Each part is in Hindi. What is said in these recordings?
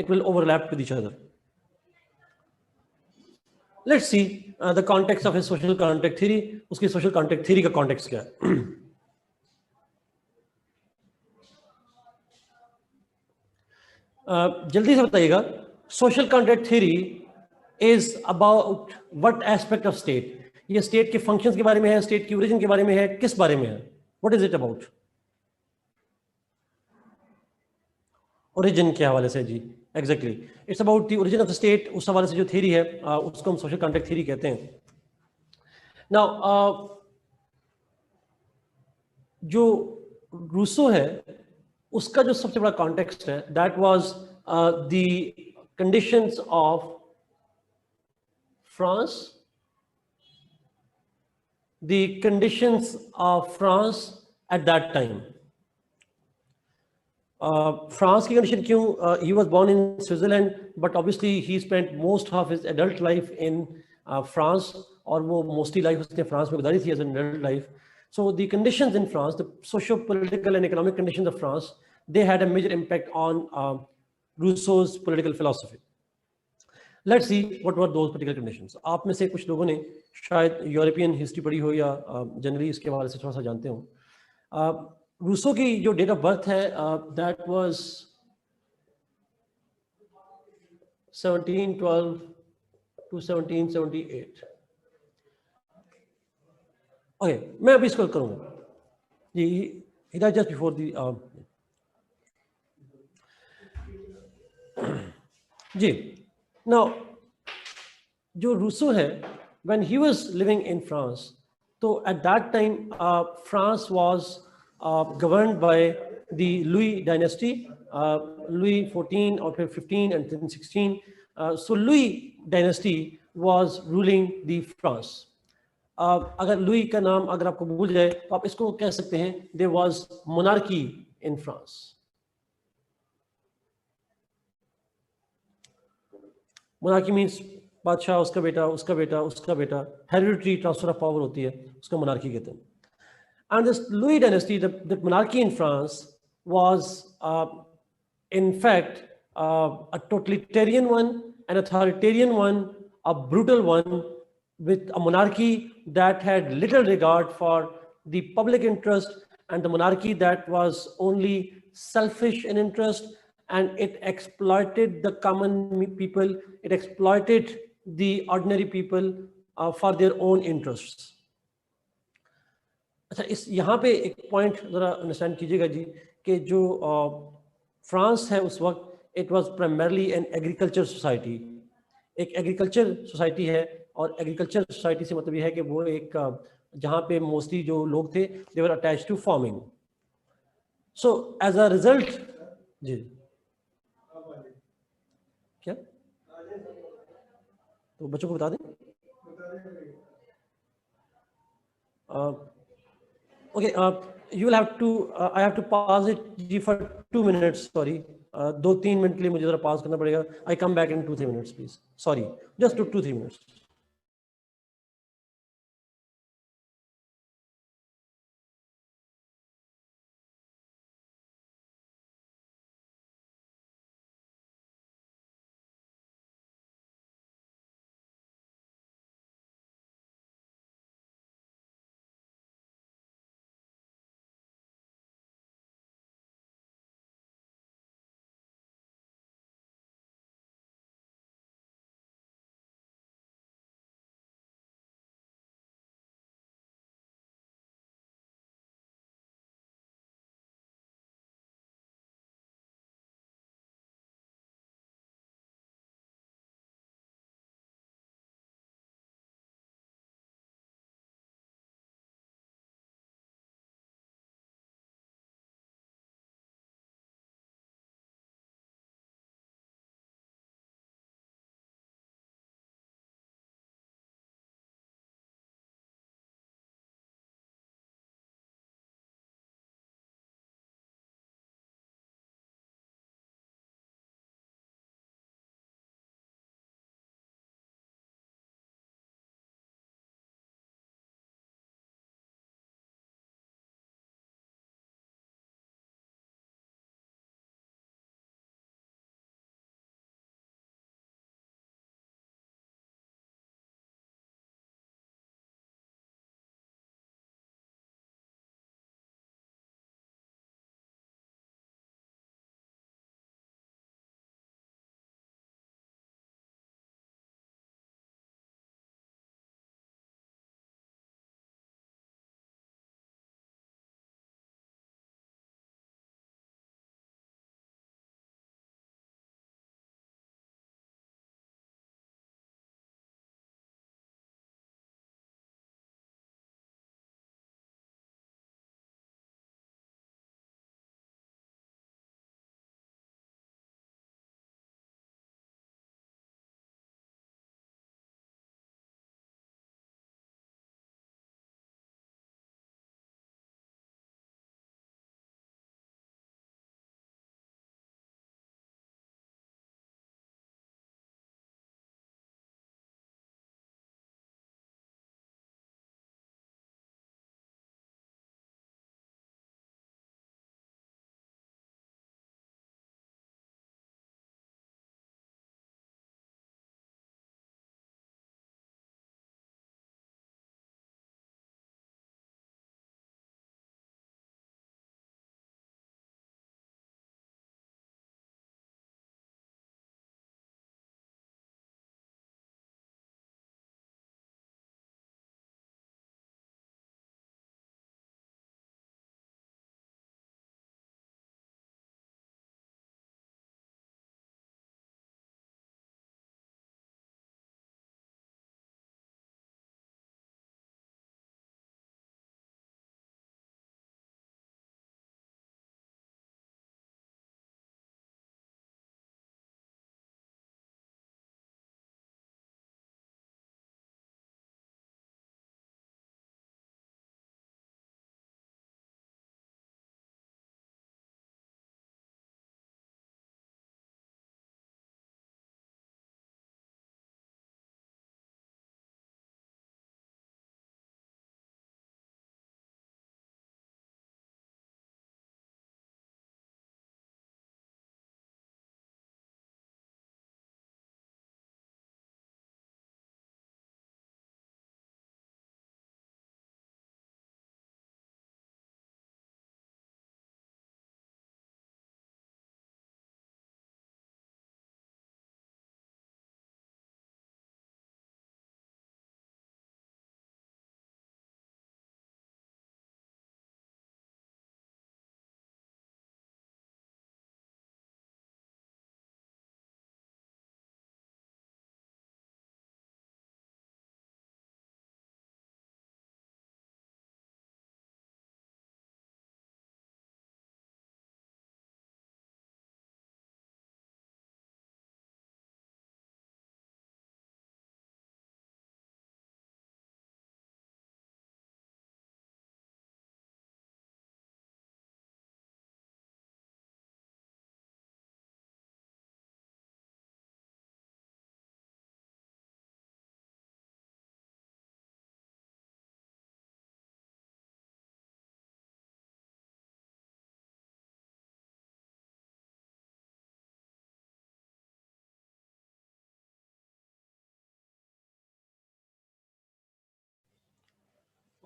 it will overlap with each other. Let's see the context of his social context theory. उसकी social context theory का context क्या है? जल्दी से बताइएगा. Social context theory is about what aspect of state? ये state के functions के बारे में है, state की origin के बारे में है, किस बारे में है? What is it about? Origin के हवाले से जी, exactly. It's about the origin of the state. उस हवाले से जो theory है, उसको हम social context theory कहते हैं. Now, जो रूसो है उसका जो सबसे बड़ा कॉन्टेक्स्ट है, that was the conditions of France, the conditions of France at that time. France की कंडीशन क्यों? He was born in Switzerland, but obviously he spent most of his adult life in France, और वो मोस्टली लाइफ उसने फ्रांस में गुजारी थी as an adult life. So the conditions in France, the socio-political and economic conditions of France, they had a major impact on Rousseau's political philosophy. Let's see what were those particular conditions. आप में से कुछ लोगों ने शायद यूरोपियन हिस्ट्री पढ़ी हो या जनरली इसके बारे से थोड़ा सा जानते हो. रूसो की जो डेट ऑफ बर्थ है, दैट वाज 1712 to 1778. ओके, मैं अभी इसको करूँगा जी. हिदायत जस्ट बिफोर दी जी. नाउ जो रूसो है, when he was living in France, तो at that time France was governed by the Louis dynasty, Louis 14 और फिर 15 and 16. So Louis dynasty was ruling the France. अगर लुई का नाम अगर आपको भूल जाए तो आप इसको कह सकते हैं, there was monarchy in France. Monarchy means बादशाह, उसका बेटा, उसका बेटा, उसका बेटा, हेरिडिटरी ट्रांसफर ऑफ पावर होती है, उसको मोनार्की कहते हैं. And this Louis dynasty, the monarchy in France was in fact a totalitarian one, an authoritarian one, a brutal one, with a monarchy that had little regard for the public interest, and the monarchy that was only selfish in interest, and it exploited the common people, it exploited the ordinary people for their own interests. अच्छा, इस यहाँ पे एक पॉइंट ज़रा अंडरस्टैंड कीजिएगा जी, कि जो फ्रांस है उस वक्त, it was primarily an agriculture society. एक एग्रीकल्चर सोसाइटी है, और एग्रीकल्चर सोसाइटी से मतलब ये है कि वो एक जहाँ पे मोस्टली जो लोग थे, they were attached to farming. So as a result जी, क्या तो बच्चों को बता दें. Okay, you will have to, I have to pause it ji for 2 minutes, sorry. 2-3 minute के लिए मुझे ज़रा pause करना पड़ेगा. I come back in 2-3 minutes, please. Sorry, just 2-3 minutes.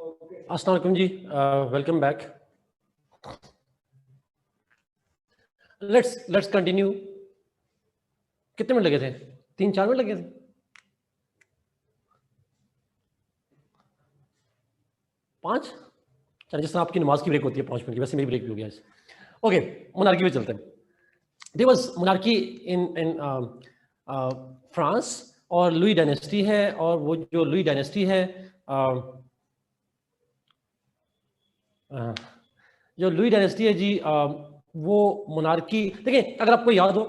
अस्सलाम वालेकुम जी, वेलकम बैक. Let's continue. कितने मिनट लगे थे? 3-4 मिनट लगे थे. पाँच. चलिए, जिस तरह आपकी नमाज की ब्रेक होती है 5 मिनट की, वैसे मेरी ब्रेक भी हो गया. ओके, मोनार्की पे चलते हैं. There was monarchy in France, और लुई डायनेस्टी है, और वो जो लुई डायनेस्टी है, जो लुई डायनेस्टी है जी, वो मोनार्की. देखिए, अगर आपको याद हो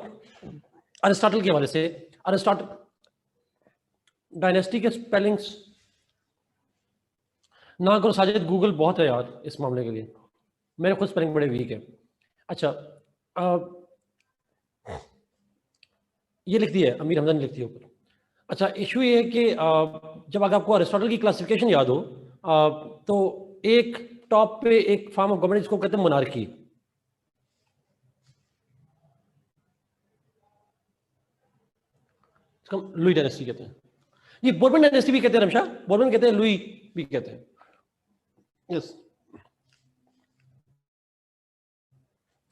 अरिस्टोटल के हवाले से, अरिस्टोटल डायनेस्टी के स्पेलिंग्स ना करो साजिद, गूगल बहुत है यार इस मामले के लिए, मेरे खुद स्पेलिंग बड़े वीक है. अच्छा, ये लिख दिया है, अमीर हमजा ने लिख दिया ऊपर. अच्छा, इशू ये है कि जब अगर आपको अरिस्टोटल की क्लासिफिकेशन याद हो, तो एक टॉप पे एक फॉर्म ऑफ गवर्नमेंट जिसको कहते हैं मोनार्की. इसको लुई डायनेस्टी कहते हैं. ये बोर्बन डायनेस्टी भी कहते हैं, रमशा बोर्बन कहते हैं, लुई भी कहते हैं. यस.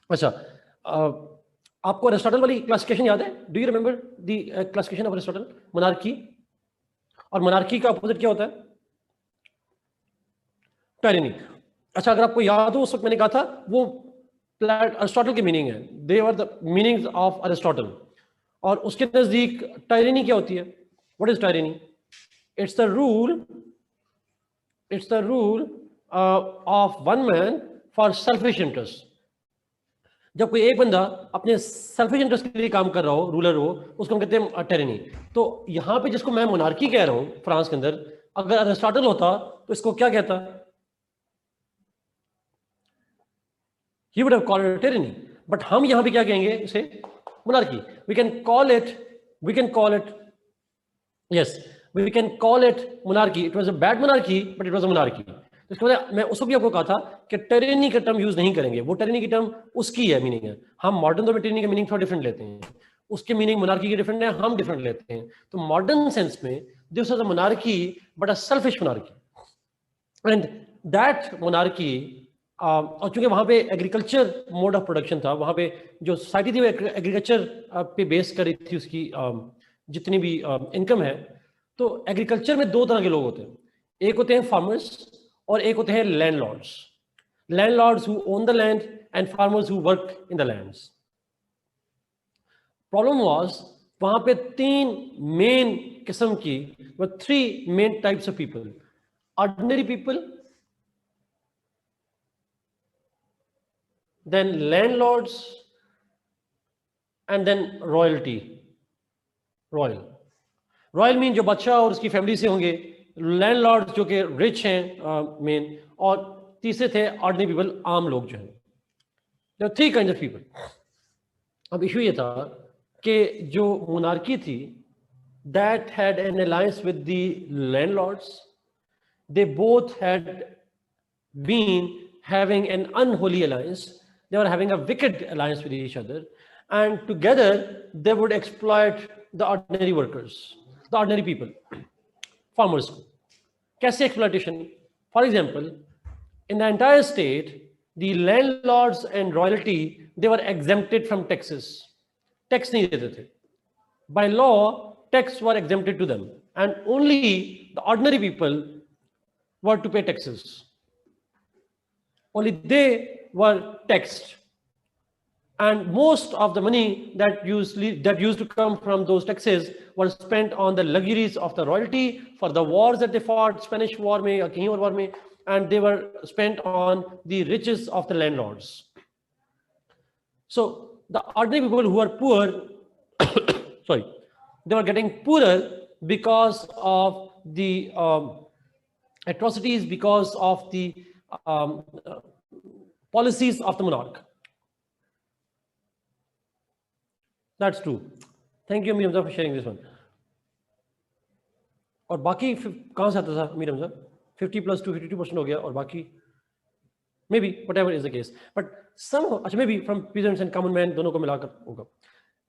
अच्छा, आपको अरिस्टोटल वाली क्लासिफिकेशन याद है? Do you remember the classification of Aristotle, monarchy? और मोनार्की का अपोजिट क्या होता है? टायरेनी. अच्छा, अगर आपको याद हो उस वक्त मैंने कहा था वो अरिस्टोटल की मीनिंग है, they were the meanings of Aristotle. और उसके नजदीक टायरेनी क्या होती है? What is tyranny? It's the rule of one man for selfish interest. जब कोई एक बंदा अपने सेल्फिश इंटरेस्ट के लिए काम कर रहा हो, रूलर हो, उसको हम कहते हैं टायरेनी. तो यहां पे जिसको मैं मोनार्की कह रहा हूं फ्रांस के अंदर, अगर अरिस्टोटल होता तो इसको क्या कहता? He would have called it tyranny. But हम यहाँ पे क्या कहेंगे इसे? Monarchy. We can call it, yes, we can call it monarchy. It was a bad monarchy, but it was a monarchy. तो इसके बाद मैं उसको भी आपको कहा था कि टेरेनी का टर्म यूज नहीं करेंगे. वो टेरेनी की टर्म उसकी है, मीनिंग है. हम मॉडर्न दौर में टेरेनी का मीनिंग थोड़ा डिफरेंट लेते हैं, उसके मीनिंग मोनार्की के डिफरेंट है, हम डिफरेंट लेते हैं. तो मॉडर्न सेंस में this was a monarchy, but a selfish monarchy. And that monarchy, और चूंकि वहां पे एग्रीकल्चर मोड ऑफ प्रोडक्शन था, वहां पे जो सोसाइटी थी वो एग्रीकल्चर पे बेस कर रही थी उसकी जितनी भी इनकम है. तो एग्रीकल्चर में दो तरह के लोग होते हैं. एक होते हैं फार्मर्स और एक होते हैं landlords. Landlords who own the land and farmers who work in the lands. Problem was वहां पे तीन मेन किस्म की, three main types of people. Ordinary people, then landlords, and then royalty. Royal mean जो बादशाह और उसकी फैमिली से होंगे, लैंडलॉर्ड्स जो कि रिच हैं मेन, और तीसरे थे ऑर्डिनरी पीपल, आम लोग जो हैं. Three kind of people. अब इशू ये था कि जो मोनार्की थी, that had an alliance with the landlords. They both had been having an unholy alliance. They were having a wicked alliance with each other, and together they would exploit the ordinary workers, the ordinary people, farmers. Kaise exploitation? For example, in the entire state, the landlords and royalty, they were exempted from taxes. Tax nahi dete the. By law, tax were exempted to them, and only the ordinary people were to pay taxes. Only they were taxed, and most of the money that used to come from those taxes was spent on the luxuries of the royalty for the wars that they fought, Spanish War में या कहीं और war में, and they were spent on the riches of the landlords. So the ordinary people who are poor, sorry, they were getting poorer because of the atrocities, because of the policies of the monarch. That's true. Thank you, Amir Hamza, for sharing this one. और बाकी कहाँ से आता था अमीर हमजा? 50 + 2 52% हो गया, और बाकी maybe whatever is the case, but some, अच्छा, maybe from peasants and common man दोनों को मिलाकर होगा.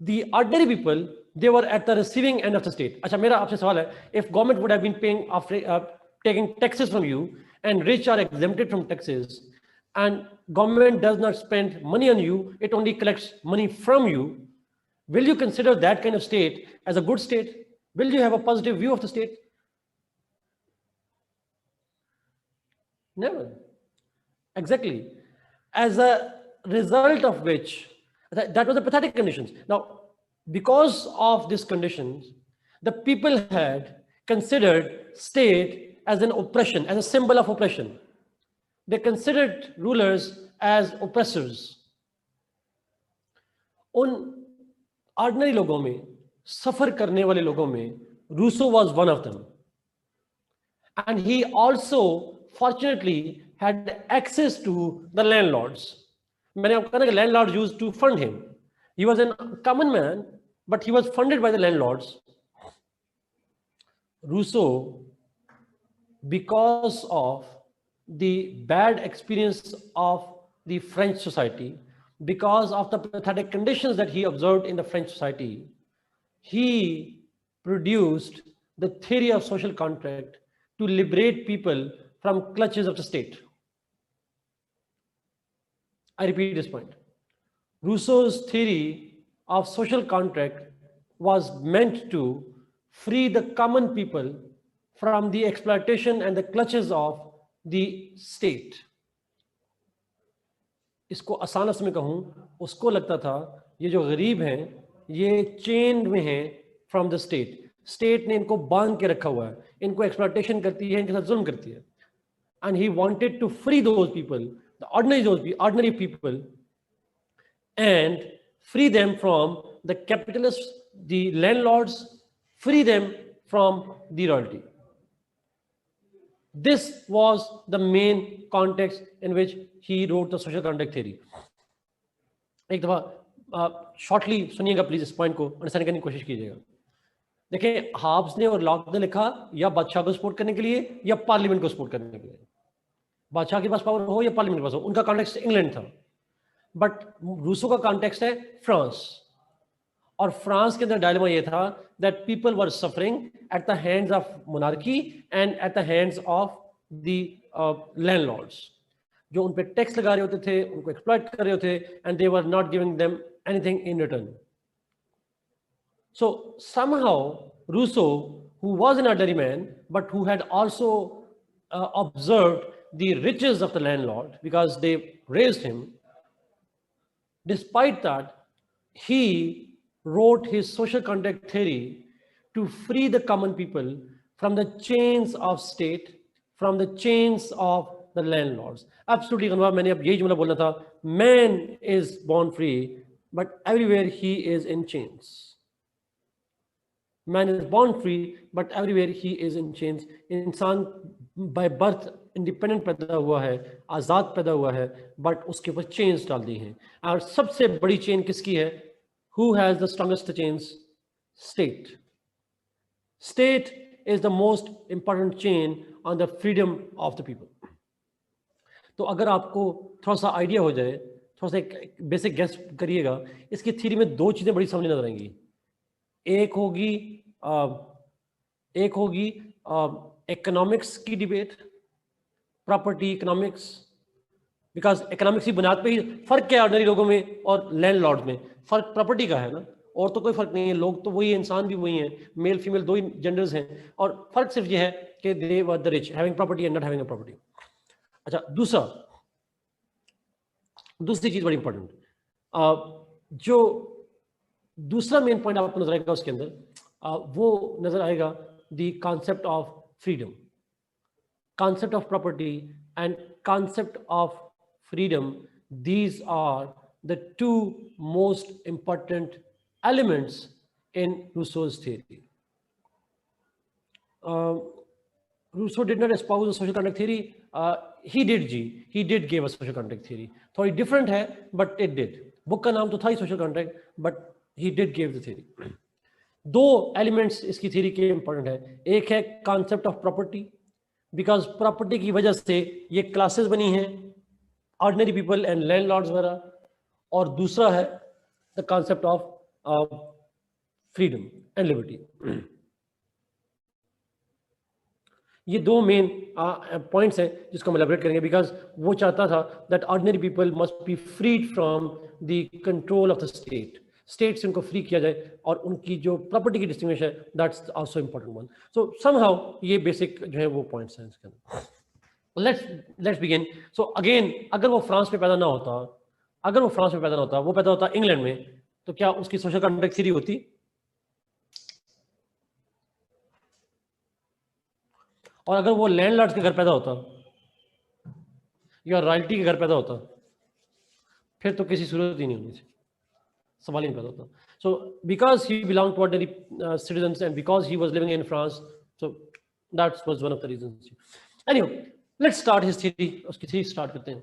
The ordinary people, they were at the receiving end of the state. अच्छा, मेरा आपसे सवाल है, if government would have been paying taking taxes from you, and rich are exempted from taxes, and government does not spend money on you, it only collects money from you, will you consider that kind of state as a good state? Will you have a positive view of the state? Never. Exactly. As a result of which, that was the pathetic conditions. Now, because of these conditions, the people had considered state as an oppression, as a symbol of oppression. They considered rulers as oppressors. उन ordinary लोगों में, सफर करने वाले लोगों में, Rousseau was one of them. And he also, fortunately, had access to the landlords. Many of the landlords used to fund him. He was a common man, but he was funded by the landlords. Rousseau, because of the bad experience of the French society, because of the pathetic conditions that he observed in the French society, he produced the theory of social contract to liberate people from clutches of the state. I repeat this point. Rousseau's theory of social contract was meant to free the common people from the exploitation and the clutches of the state. इसको आसान में कहूँ, उसको लगता था ये जो गरीब हैं ये चेन में हैं फ्रॉम द स्टेट. स्टेट ने इनको बांध के रखा हुआ है, इनको एक्सप्लॉयटेशन करती है, इनके साथ जुल्म करती है. And he wanted to free those people, the ordinary people, and free them from the capitalists, the landlords, free them from the royalty. This was the main context in which he wrote the social contract theory. एक दफा शॉर्टली सुनिएगा प्लीज, इस पॉइंट को अंडरस्टैंड करने की कोशिश कीजिएगा. देखिए, हाब्स ने और लॉक ने लिखा या बादशाह को सपोर्ट करने के लिए या पार्लियामेंट को सपोर्ट करने के लिए. बादशाह के पास पावर हो या पार्लियामेंट के पास हो, उनका कॉन्टेक्स्ट इंग्लैंड था. बट रूसो का कॉन्टेक्स्ट है फ्रांस. और फ्रांस के अंदर डायलेमा ये था that people were suffering at the hands of monarchy and at the hands of the landlords, जो उन पे टैक्स लगा रहे होते थे, उनको एक्सप्लॉइट कर रहे होते, and they were not giving them anything in return. So somehow Rousseau, who was an ordinary man, but who had also observed the riches of the landlord because they raised him, despite that, he wrote his social contract theory to free the common people from the chains of state, from the chains of the landlords. Absolutely, Ghanwa, मैंने अब यही जुमला बोलना था. Man is born free, but everywhere he is in chains. Man is born free, but everywhere he is in chains. इंसान by birth independent पैदा हुआ है, आज़ाद पैदा हुआ है, but उसके ऊपर chains डाल दी हैं. और सबसे बड़ी chain किसकी है? Who has the strongest chains? State. State is the most important chain on the freedom of the people. तो अगर आपको थोड़ा सा आइडिया हो जाए, थोड़ा सा एक बेसिक गेस करिएगा, इसकी थ्योरी में दो चीज़ें बड़ी सामने नजर आएंगी. एक होगी इकोनॉमिक्स की debate, property economics, because economics की बुनियाद पे ही फर्क क्या है ऑर्डिनरी लोगों में और लैंडलॉर्ड में? फर्क प्रॉपर्टी का है ना, और तो कोई फर्क नहीं है. लोग तो वही है, इंसान भी वही है, मेल फीमेल दो ही जेंडर्स हैं, और फर्क सिर्फ ये है कि they were the rich having property and not having a property. अच्छा, दूसरी चीज बड़ी इंपॉर्टेंट, जो दूसरा मेन पॉइंट आपको नजर आएगा उसके अंदर, वो नजर आएगा the concept of freedom, concept of property and concept of freedom. These are the two most important elements in Rousseau's theory. Rousseau did not espouse the social contract theory. He did give a social contract theory. थोड़ी different है, but it did. बुक का नाम तो था ही social contract, but he did give the theory. दो एलिमेंट्स इसकी थ्योरी के इंपॉर्टेंट है. एक है concept of property, because property की वजह से ये क्लासेस बनी हैं, ऑर्डिनरी पीपल एंड लैंडलॉर्ड्स वगैरह. और दूसरा है the concept of freedom and liberty. ये दो मेन पॉइंट्स हैं जिसको हम एलैबोरेट करेंगे, बिकॉज वो चाहता था that ordinary people must be freed from the control of the state, state से उनको फ्री किया जाए, और उनकी जो प्रॉपर्टी की डिस्टिंग्विश है that's also important one. So somehow ये बेसिक जो है वो पॉइंट्स हैं इसके अंदर. Let's begin. सो अगेन, अगर वो फ्रांस में पैदा ना होता, वो पैदा होता इंग्लैंड में, तो क्या उसकी सोशल कॉन्ट्रैक्ट थ्योरी होती? और अगर वो लैंडलॉर्ड्स के घर पैदा होता या रॉयल्टी के घर पैदा होता, फिर तो किसी सूरत ही नहीं होनी थी, सवाल ही नहीं पैदा होता. So because he belong to ordinary citizens and because he was living in France, so that was one of the reasons. Anyway, let's start his theory. उसकी थ्योरी स्टार्ट करते हैं.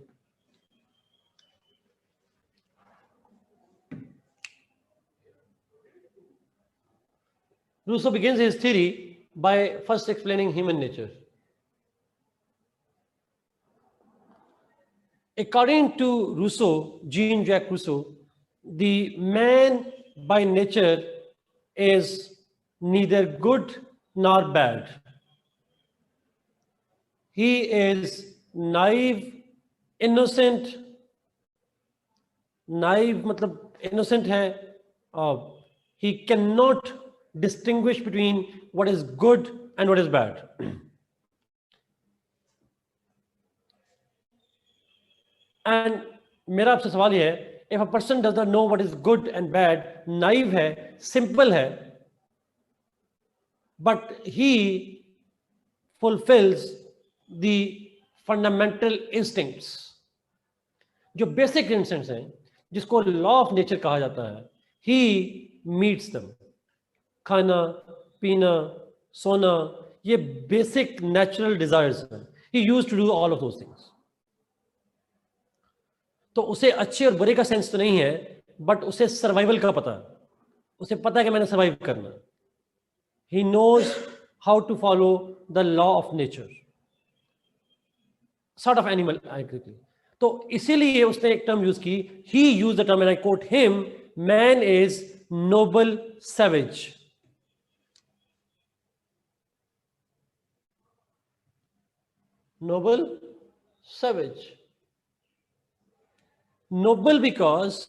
Rousseau begins his theory by first explaining human nature. According to Rousseau, Jean-Jacques Rousseau, the man by nature is neither good nor bad. He is naive, innocent. Naive मतलब innocent है. He cannot distinguish between what is good and what is bad. And मेरा आपसे सवाल ये है, if a person does not know what is good and bad, naive है, simple है, but he fulfills the fundamental instincts, जो basic instincts हैं, जिसको law of nature कहा जाता है, he meets them. खाना, पीना, सोना, ये बेसिक नेचुरल डिजायर्स हैं. He used to do all of those things. तो उसे अच्छे और बुरे का सेंस तो नहीं है, बट उसे सर्वाइवल का पता है. उसे पता है कि मैंने सर्वाइव करना. He knows how to follow the law of nature, sort of animal exactly. तो इसीलिए उसने एक टर्म यूज की. He use the term, and I quote him, man is noble savage. Noble savage. Noble because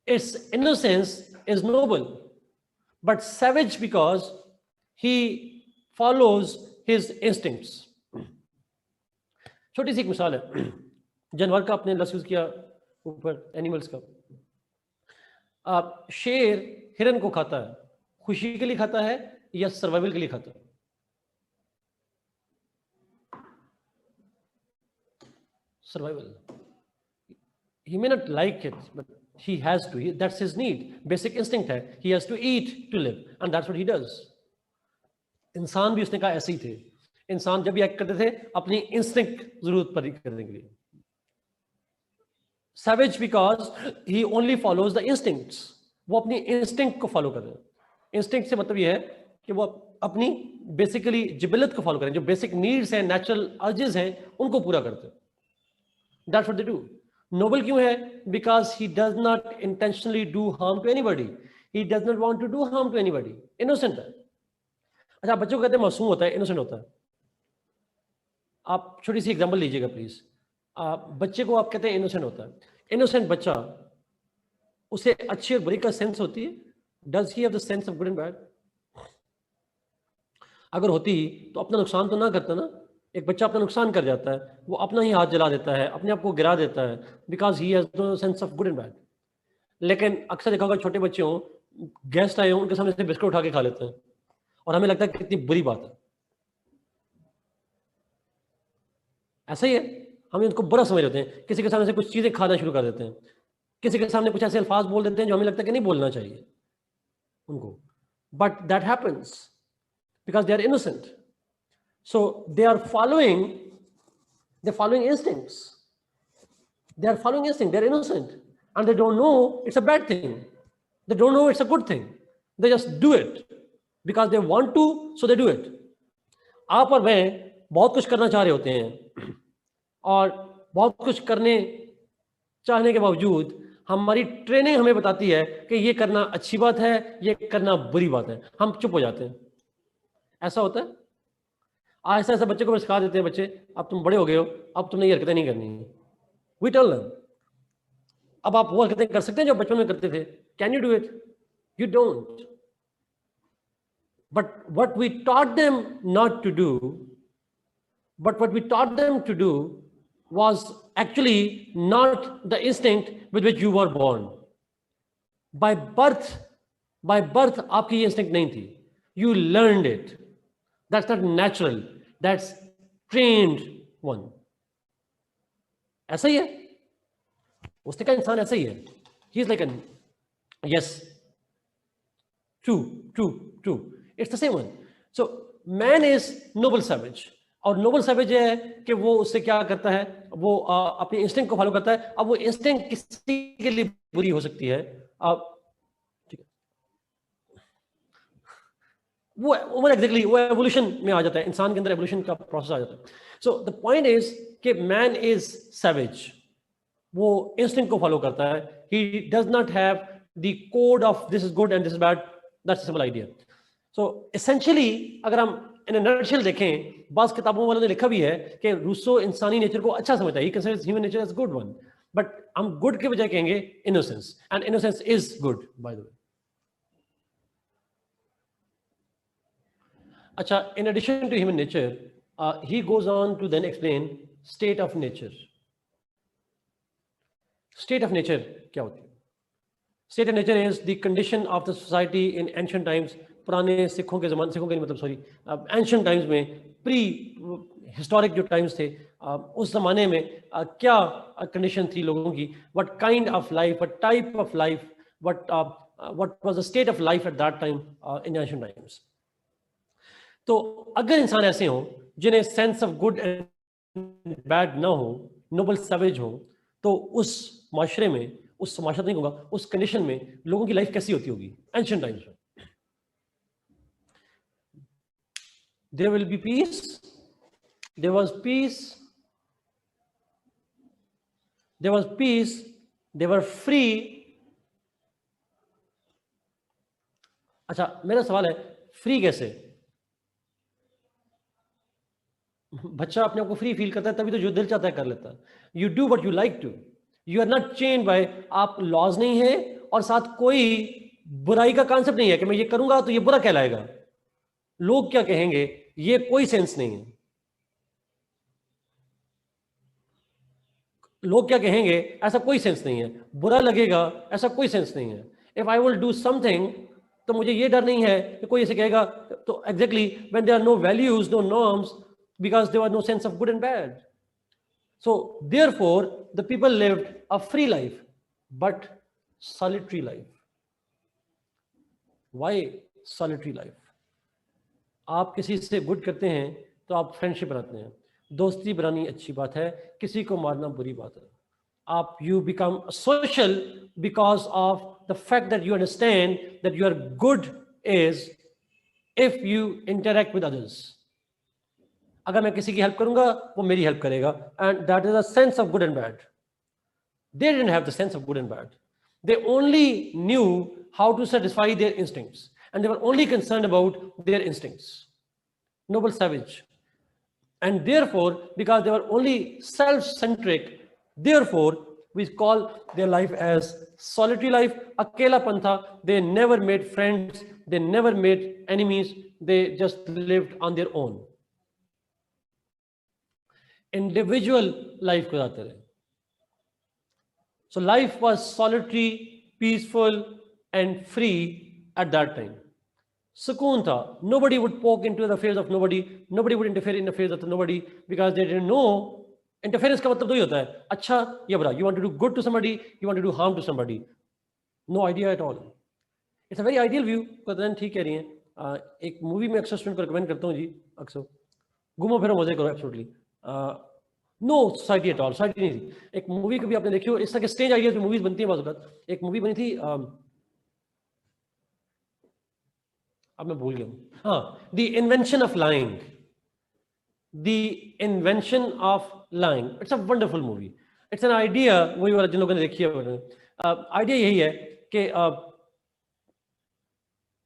its innocence is noble, but savage because he follows his instincts. छोटी सी एक मिसाल है जानवर का, आपने लफ्ज़ यूज किया ऊपर एनिमल्स का. आप शेर हिरन को खाता है, खुशी के लिए खाता है या सर्वाइवल के लिए खाता है? Survival. He may not like it, but he has to. That's his need. Basic instinct है. He has to eat to live, and that's what he does. इंसान भी उसने कहा ऐसे ही थे. इंसान जब भी एक्ट करते थे अपनी इंस्टिंक्ट जरूरत पर करने के लिए. Savage because he only follows the instincts. वो अपनी इंस्टिंक्ट को फॉलो कर रहे हैं. इंस्टिंक्ट से मतलब ये है कि वो अपनी बेसिकली जिबिलत को फॉलो करें. जो बेसिक नीड्स हैं, नेचुरल अर्जेस हैं, उनको पूरा करते हैं. That's what they do. Noble क्यों है? Because he does not intentionally do harm to anybody. He does not want to do harm to anybody. Innocent है. अच्छा, बच्चों को कहते हैं मासूम होता है, innocent होता है. आप छोटी सी एग्जांपल लीजिएगा प्लीज. बच्चे को आप कहते हैं innocent होता है. Innocent बच्चा, उसे अच्छी और बुरी का सेंस होती है? Does he have the sense of good and bad? अगर होती तो अपना नुकसान तो ना करता ना. एक बच्चा अपना नुकसान कर जाता है, वो अपना ही हाथ जला देता है, अपने आप को गिरा देता है, because he has no sense of good and bad. लेकिन अक्सर देखा होगा छोटे बच्चे हों, गेस्ट आए हों, उनके सामने से बिस्कुट उठा के खा लेते हैं और हमें लगता है कितनी बुरी बात है. ऐसा ही है, हम उनको बुरा समझ लेते हैं. किसी के सामने से कुछ चीजें खाना शुरू कर देते हैं, किसी के सामने कुछ ऐसे अल्फाज बोल देते हैं जो हमें लगता है कि नहीं बोलना चाहिए उनको. But that happens because they are innocent. So they are following instincts. They're innocent, and they don't know it's a bad thing. They don't know it's a good thing. They just do it because they want to, so they do it. आप और मैं बहुत कुछ करना चाह रहे होते हैं, और बहुत कुछ करने चाहने के बावजूद हमारी ट्रेनिंग हमें बताती है कि ये करना अच्छी बात है, ये करना बुरी बात है. हम चुप हो जाते हैं. ऐसा होता है. ऐसा ऐसा बच्चे को सिखा देते हैं, बच्चे अब तुम बड़े हो गए हो, अब तुमने ये हरकतें नहीं करनी है, वी टेल देम। अब आप वो हरकतें कर सकते हैं जो बचपन में करते थे, can you do it? You don't. But what we taught them not to do, but what we taught them to do was actually not the instinct with which you were born. By birth, आपकी ये instinct नहीं थी. You learned it. That's not natural. That's trained one. ऐसा ही है. उसने कहा इंसान ऐसा ही है. He's like an yes. True. It's the same one. So man is noble savage. और नोबल सैवेज ये है कि वो उससे क्या करता है, वो अपने इंस्टिंक्ट को फॉलो करता है। अब वो इंस्टिंक्ट किसी के लिए बुरी हो सकती है, ठीक है, वो एग्जैक्टली वो एवोल्यूशन में आ जाता है, इंसान के अंदर एवोल्यूशन का प्रोसेस आ जाता है। सो द पॉइंट इज कि मैन इज सैवेज, वो इंस्टिंक्ट को फॉलो करता है। He does not have the code of this is good and this is bad, that's a simple idea. So essentially अगर हम इन नटशेल देखें, बास किताबों वालों ने लिखा भी है कि रूसो इंसानी नेचर को अच्छा समझता है, he considers human nature as good one, but हम गुड के बजाय कहेंगे innocence, and innocence is good by the way. अच्छा, in addition to human nature he goes on to then explain state of nature. State of nature क्या होती है? State of nature is the condition of the society in ancient times. पुराने सिखों के ज़माने, सिखों के मतलब सॉरी, एंशिएंट टाइम्स में, प्री हिस्टोरिक जो टाइम्स थे, उस ज़माने में क्या कंडीशन थी लोगों की, what kind of life, what type of life, what was the state of life at that time in ancient times. तो अगर इंसान ऐसे हों जिन्हें sense of good and bad ना हो, नोबल सैवेज हो, तो उस माशरे में, उस माशरा नहीं होगा, उस कंडीशन में लोगों की लाइफ कैसी होती होगी एंशिएंट टाइम्स में? There will be peace. There was peace. There was peace. They were free. अच्छा, मेरा सवाल है, फ्री कैसे? बच्चा अपने आप को फ्री फील करता है तभी तो जो दिल चाहता है कर लेता है। You do what you like to, you are not chained by, आप लॉज नहीं है और साथ कोई बुराई का कॉन्सेप्ट नहीं है कि मैं ये करूंगा तो ये बुरा कहलाएगा, लोग क्या कहेंगे, ये कोई सेंस नहीं है। लोग क्या कहेंगे ऐसा कोई सेंस नहीं है, बुरा लगेगा ऐसा कोई सेंस नहीं है। If I will do something तो मुझे ये डर नहीं है कि कोई ऐसे कहेगा, तो exactly when there are no values, no norms, because there was no sense of good and bad, so therefore the people lived a free life but solitary life. Why solitary life? आप किसी से गुड करते हैं तो आप फ्रेंडशिप बनाते हैं, दोस्ती बनानी अच्छी बात है, किसी को मारना बुरी बात है। आप you become social because of the fact that you understand that your good is if you interact with others. अगर मैं किसी की हेल्प करूंगा वो मेरी हेल्प करेगा, and that is a sense of good and bad. They didn't have the sense of good and bad, they only knew how to satisfy their instincts, and they were only concerned about their instincts. Noble savage. And therefore, because they were only self-centric, therefore we call their life as solitary life, akela pantha. They never made friends, they never made enemies, they just lived on their own. Individual life ko jate rahe. So life was solitary, peaceful and free at that time. सुकून था, nobody would poke into the affairs of nobody, nobody would interfere in the affairs of nobody, because they didn't know interference का मतलब तो ही होता है अच्छा या बुरा, you want to do good to somebody, you want to do harm to somebody, no idea at all. It's a very ideal view, कदन ठीक कह रही हैं। एक मूवी में अक्सर स्टूडेंट को रिकमेंड करता हूँ जी, अक्सर घूमो फिरो मजे करो, absolutely no society at all, society नहीं थी। एक मूवी कभी आपने देखी हो, इस तरह के स्टेज आइडियाज में मूवीज बनती हैं बहुत वक्त। एक मूवी बनी थी, अब मैं भूल गया हूँ, हाँ, the invention of lying, the invention of lying. It's a wonderful movie, it's an idea, वही वाला जिन लोगों ने देखी है, आइडिया यही है कि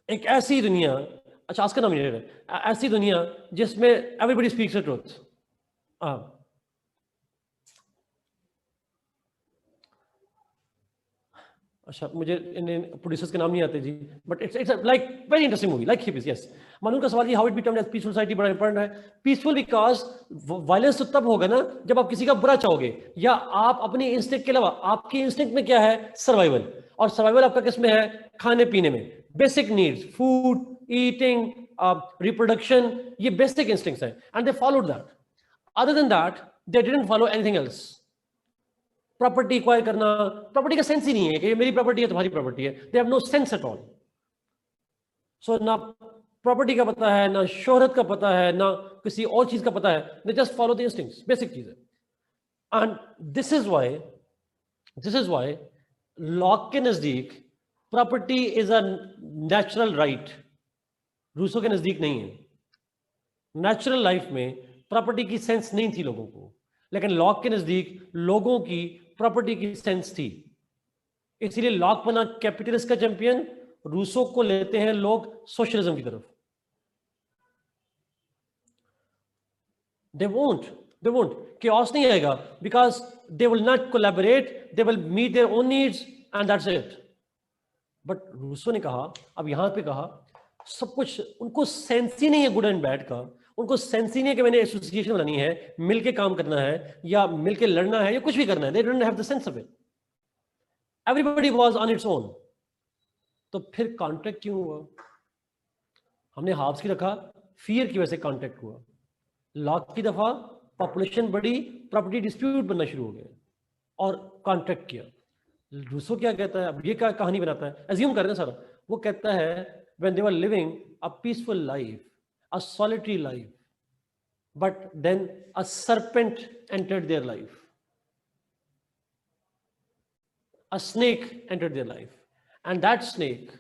एक ऐसी दुनिया अच्छा आज का नॉमिनेटेड है ऐसी दुनिया जिसमें एवरीबडी स्पीक्स द ट्रूथ। अच्छा मुझे इन प्रोड्यूसर्स के नाम नहीं आते जी, but it's like very interesting movie like hip yes. मालूम का सवाल ये how it become as peaceful society बड़ा इंपॉर्टेंट है। पीसफुल बिकॉज वायलेंस तो तब होगा ना जब आप किसी का बुरा चाहोगे, या आप अपनी इंस्टिंक्ट के अलावा, आपकी इंस्टिंक्ट में क्या है, सर्वाइवल, और सर्वाइवल आपका किस में है, खाने पीने में, basic needs, food, eating, reproduction, ये बेसिक इंस्टिंक्ट्स हैं, and they followed that. Other than that they didn't follow anything else. Property acquire करना, प्रॉपर्टी का सेंस ही नहीं है कि ये मेरी प्रॉपर्टी है तुम्हारी प्रॉपर्टी है, they have no sense at all. So ना प्रॉपर्टी का पता है, ना शोहरत का पता है, ना किसी और चीज का पता है, they just follow the instincts, basic चीज है। And this is why Locke के नजदीक property is a natural right, Rousseau के नजदीक नहीं है। नेचुरल लाइफ में प्रॉपर्टी की सेंस नहीं थी लोगों को, लेकिन लॉक के नजदीक लोगों की प्रॉपर्टी की सेंस थी। इसीलिए लॉक बना कैपिटलिस्ट का चैंपियन, रूसो को लेते हैं लोग सोशलिज्म की तरफ। दे वोंट chaos नहीं आएगा, because they will not collaborate, they will meet their own needs and that's it. But Rousseau ने कहा, अब यहां पे कहा, सब कुछ उनको सेंस ही नहीं है गुड एंड बैड का, उनको सेंस ही नहीं है कि मैंने एसोसिएशन बनानी है, मिलके काम करना है या मिलके लड़ना है या कुछ भी करना है, they don't have the sense of it. Everybody was on its own. तो फिर कॉन्ट्रैक्ट क्यों हुआ? हमने हाफ्स की रखा, फियर की वजह से कॉन्ट्रैक्ट हुआ। लॉक की दफा पॉपुलेशन बढ़ी, प्रॉपर्टी डिस्प्यूट बनना शुरू हो गया और कॉन्ट्रैक्ट किया। रूसो क्या कहता है, अब ये क्या कहानी बनाता है, अज्यूम कर रहे हैं सारा, वो कहता है when they were living a peaceful life, a solitary life, but then a serpent entered their life, a snake entered their life, and that snake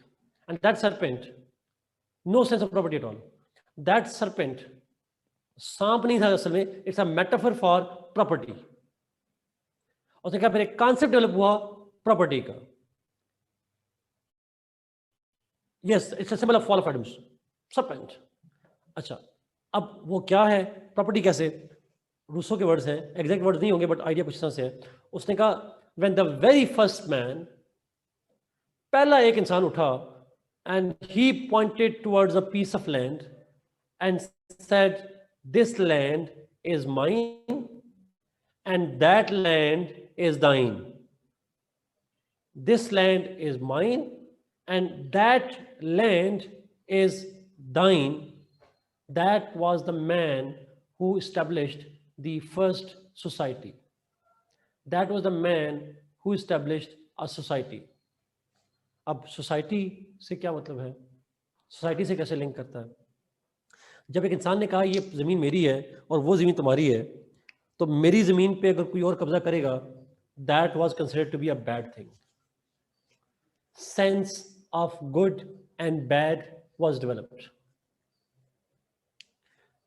and that serpent, no sense of property at all, that serpent, सांप नहीं था असल में, it's a metaphor for property. उसने कहा फिर एक कॉन्सेप्ट डेवलप हुआ प्रॉपर्टी का, yes it's a symbol of fall of Adams, serpent. अच्छा अब वो क्या है प्रॉपर्टी, कैसे, रूसो के वर्ड्स हैं, एग्जैक्ट वर्ड्स नहीं होंगे बट आइडिया कुछ तरह से है। उसने कहा when the very first man, पहला एक इंसान उठा, and he pointed towards a piece of land and said this land is mine and that land is thine. This land is mine and that land is thine. That was the man who established the first society. That was the man who established a society. अब सोसाइटी से क्या मतलब है, सोसाइटी से कैसे लिंक करता है? जब एक इंसान ने कहा ये ज़मीन मेरी है और वो ज़मीन तुम्हारी है, तो मेरी ज़मीन पे अगर कोई और कब्जा करेगा, that was considered to be a bad thing. Sense of good and bad was developed.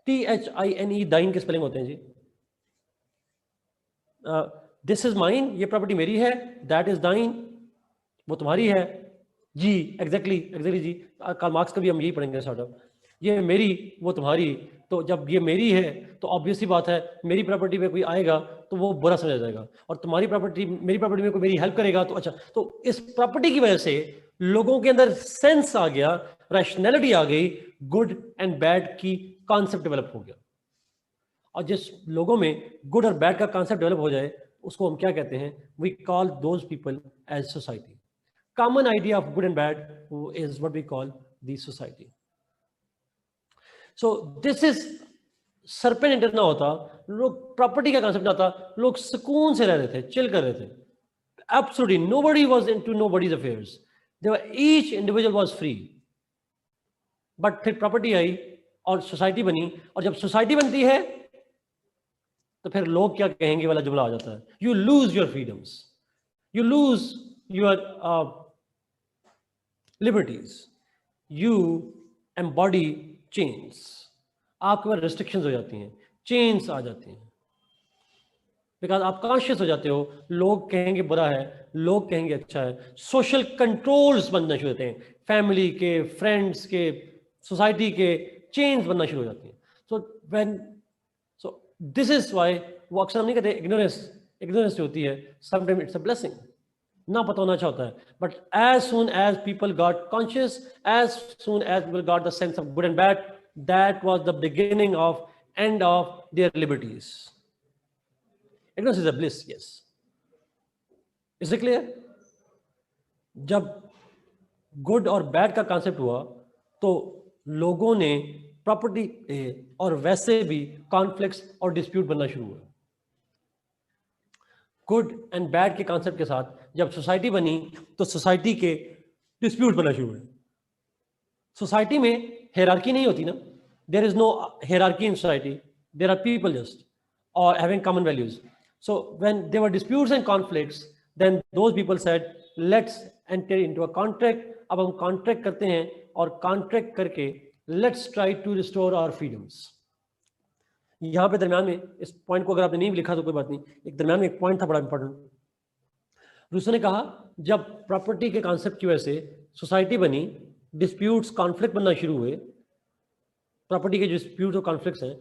THINE, thine के स्पेलिंग होते हैं जी। दिस इज माइन, ये प्रॉपर्टी मेरी है, दैट इज दाइन, वो तुम्हारी है ji. Exactly ji, Karl Marx का भी हम यही पढ़ेंगे सॉर्ट ऑफ, ये मेरी वो तुम्हारी। तो जब ये मेरी है तो ऑब्वियसली बात है मेरी प्रॉपर्टी में कोई आएगा तो वो बुरा समझा जाएगा, और तुम्हारी प्रॉपर्टी, मेरी प्रॉपर्टी में कोई मेरी हेल्प करेगा तो अच्छा। तो इस प्रॉपर्टी की वजह से लोगों के अंदर सेंस आ गया, रैशनैलिटी आ गई, गुड एंड बैड की कॉन्सेप्ट डेवलप हो गया। और जिस लोगों में गुड और बैड का कॉन्सेप्ट डेवलप हो जाए उसको हम क्या कहते हैं, we call those people as society. Common idea of good and bad is what we call the society. So this is, serpent enter ना होता, लोग प्रॉपर्टी का कॉन्सेप्ट ना आता, लोग सुकून से रह रहे थे, चिल कर रहे थे। Absolutely nobody was into nobody's affairs, they were, each individual was free. But फिर प्रॉपर्टी आई और सोसाइटी बनी, और जब सोसाइटी बनती है तो फिर लोग क्या कहेंगे वाला जुमला आ जाता है। You lose your freedoms, you lose your liberties, you embody chains. आपके पास रिस्ट्रिक्शंस हो जाती हैं, चेन्स आ जाती हैं, बिकॉज आप कॉन्शियस हो जाते हो, लोग कहेंगे बुरा है, लोग कहेंगे अच्छा है। सोशल कंट्रोल्स बनना शुरू होते हैं, फैमिली के, फ्रेंड्स के, सोसाइटी के चेंज बनना शुरू हो जाती हैं. सो दिस इज वाई वो अक्सर हम नहीं कहते इग्नोरेंस जो होती है, समटाइम इट्स अ ब्लेसिंग. ना पता होना अच्छा होता है, but as soon as people got conscious, as soon as people got the sense of good and bad, that was the beginning of end of their liberties. Ignorance is a bliss. Yes, is it clear? जब गुड और बैड का कॉन्सेप्ट हुआ तो लोगों ने प्रॉपर्टी और वैसे भी कॉन्फ्लिक्ट्स और डिस्प्यूट बनना शुरू हुआ. गुड एंड बैड के कॉन्सेप्ट के साथ जब सोसाइटी बनी तो सोसाइटी के डिस्प्यूट बनना शुरू हुए. सोसाइटी में हेरार्की नहीं होती ना. There is no hierarchy in society. There are people just और having common values. So when there were disputes and conflicts, then those people said let's enter into a contract. अब हम कॉन्ट्रैक्ट करते हैं और कॉन्ट्रैक्ट करके let's try to restore our freedoms. यहां पे दरम्यान में इस पॉइंट को अगर आपने नहीं लिखा तो कोई बात नहीं, एक दरम्यान में एक पॉइंट था बड़ा इंपॉर्टेंट. रूसो ने कहा जब प्रॉपर्टी के कॉन्सेप्ट की वजह से सोसाइटी बनी, डिस्प्यूट्स कॉन्फ्लिक्ट बनना शुरू हुए, प्रॉपर्टी के डिस्प्यूट और कॉन्फ्लिक्ट्स हैं,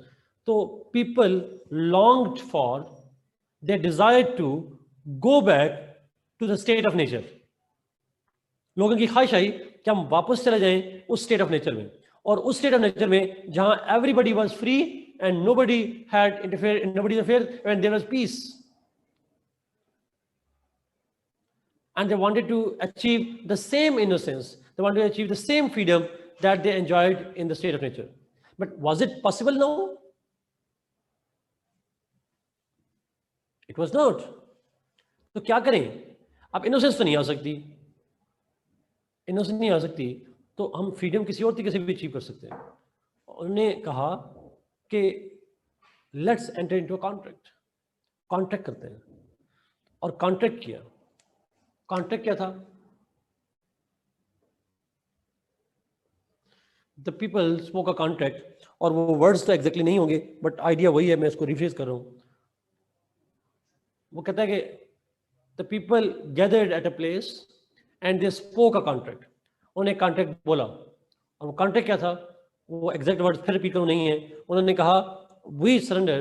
तो people longed for, they desire to go back to the state of nature. लोगों की ख्वाहिश आई कि हम वापस चले जाएं उस स्टेट ऑफ नेचर में, और उस स्टेट ऑफ नेचर में जहां everybody was free and nobody had interfered in nobody's affairs, and there was peace. And they wanted to achieve the same innocence, they wanted to achieve the same freedom that they enjoyed in the state of nature. But was it possible now? It was not. तो क्या करें? अब इनोसेंस तो नहीं आ सकती, इनोसेंस नहीं आ सकती, तो हम फ्रीडम किसी और तरीके से भी अचीव कर सकते हैं. उन्होंने कहा कि let's enter into a contract. Contract करते हैं, और कॉन्ट्रैक्ट किया. कॉन्ट्रैक्ट क्या था? The people spoke a contract, और वो वर्ड्स तो एग्जैक्टली नहीं होंगे बट आइडिया वही है, मैं इसको रिफ्रेश कर रहा हूं. वो कहता है कि the people gathered at a place and they spoke a contract. उन्हें कॉन्ट्रैक्ट बोला, और वो कॉन्ट्रैक्ट क्या था? वो एग्जैक्ट वर्ड फिर रिपीट करूं नहीं है. उन्होंने कहा we surrender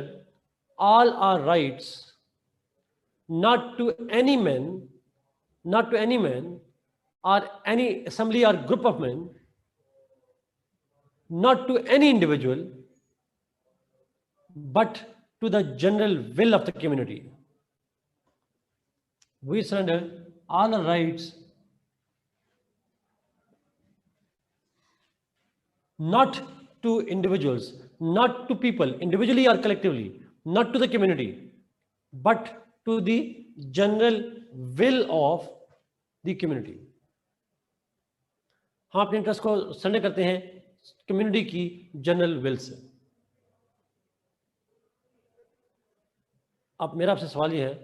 all our rights, not to any man, not to any man or any assembly or group of men, not to any individual, but to the general will of the community. We surrender all our rights, not to individuals, not to people individually or collectively, not to the community, but to the general will of the community. हम अपने इंटरेस्ट को सरेंडर करते हैं कम्युनिटी की जनरल विल से. अब मेरा आपसे सवाल ये है,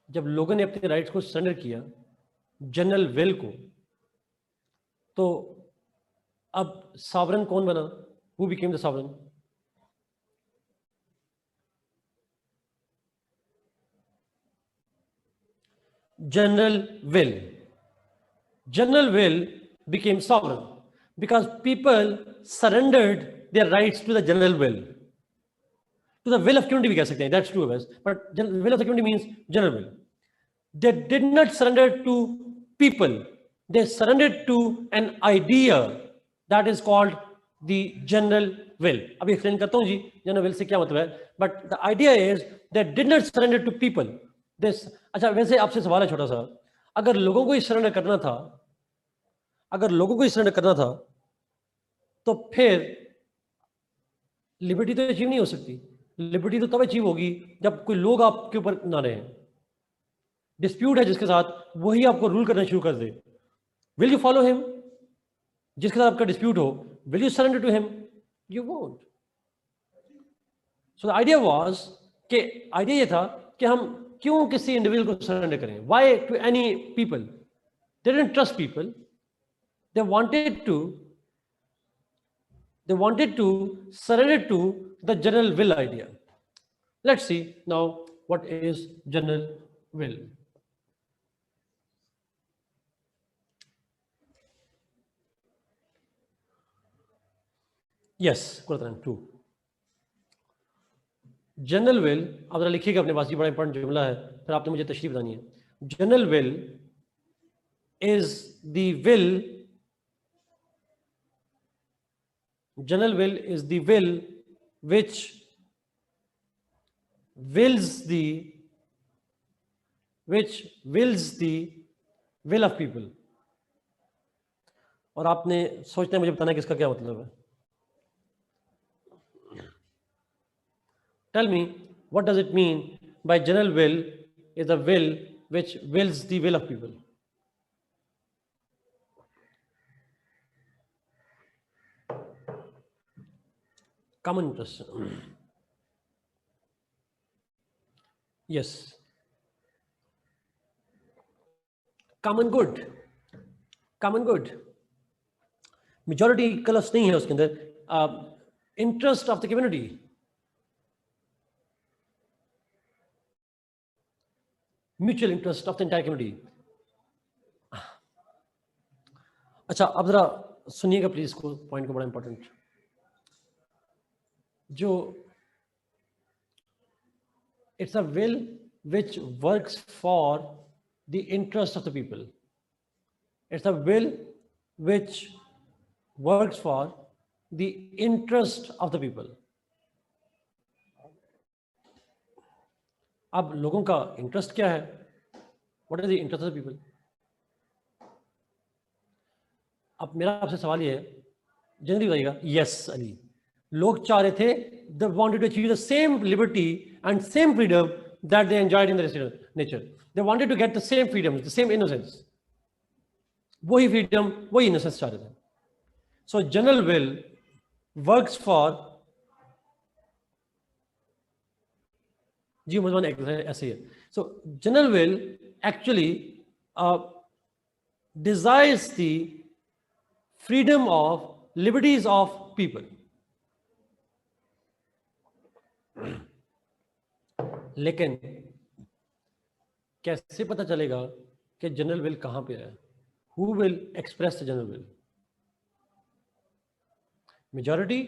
जब लोगों ने अपने राइट्स को सरेंडर किया जनरल विल को, तो अब सॉवरेन कौन बना? Who became the sovereign? General will. General will became sovereign because people surrendered their rights to the general will. To the will of community, we can say that's true, but will of the community means general will. They did not surrender to people, they surrendered to an idea that is called the general will. अभी एक्सप्लेन करता हूँ जी जनरल विल से क्या मतलब है. But the idea is they did not surrender to people. अच्छा, वैसे आपसे सवाल है छोटा सा, अगर लोगों को ही सरेंडर करना था, अगर लोगों को ही सरेंडर करना था, तो फिर लिबर्टी तो अचीव नहीं हो सकती. लिबर्टी तो तब अचीव होगी जब कोई लोग आपके ऊपर ना रहे. डिस्प्यूट है जिसके साथ, वही आपको रूल करना शुरू कर दे. Will you follow him? जिसके साथ आपका डिस्प्यूट हो, will you surrender to him? You won't. So the idea was कि आइडिया ये था कि हम क्यों किसी इंडिविजुअल को सरेंडर करें? Why to any people? They didn't trust people, they wanted to surrender to the general will idea. Let's see now what is general will. Yes true. General will, आप जरा लिखिएगा अपने पास, ये बड़ा इंपॉर्टेंट जुमला है, फिर आपने मुझे तशरीह बतानी है। General will is the will, general will is the will which wills the will of people। और आपने सोचना है मुझे बताना कि इसका क्या मतलब है। Tell me, what does it mean by general will is a will which wills the will of people? Common interest. Yes. Common good. Common good. Majority कलस नहीं है उसके अंदर। Interest of the community. Mutual interest of the entire community. अच्छा, अब जरा सुनिएगा प्लीज को, पॉइंट को, बड़ा इंपॉर्टेंट। जो it's a will which works for the interest of the people. It's a will which works for the interest of the people. अब लोगों का इंटरेस्ट क्या है? What is the interest of the people? अब मेरा आपसे सवाल ये है, जल्दी बताइएगा। यस अली, लोग चाह रहे थे, they wanted to achieve the same liberty and same freedom that they enjoyed in the nature. They wanted to get the same freedom, the same innocence. वही freedom, वही innocence चाह रहे थे। So general will works for, जी मुझे ऐसे ही है। So general will actually desires the freedom of liberties of people. लेकिन कैसे पता चलेगा कि जनरल विल कहां पे है? Who will express the general will? Majority?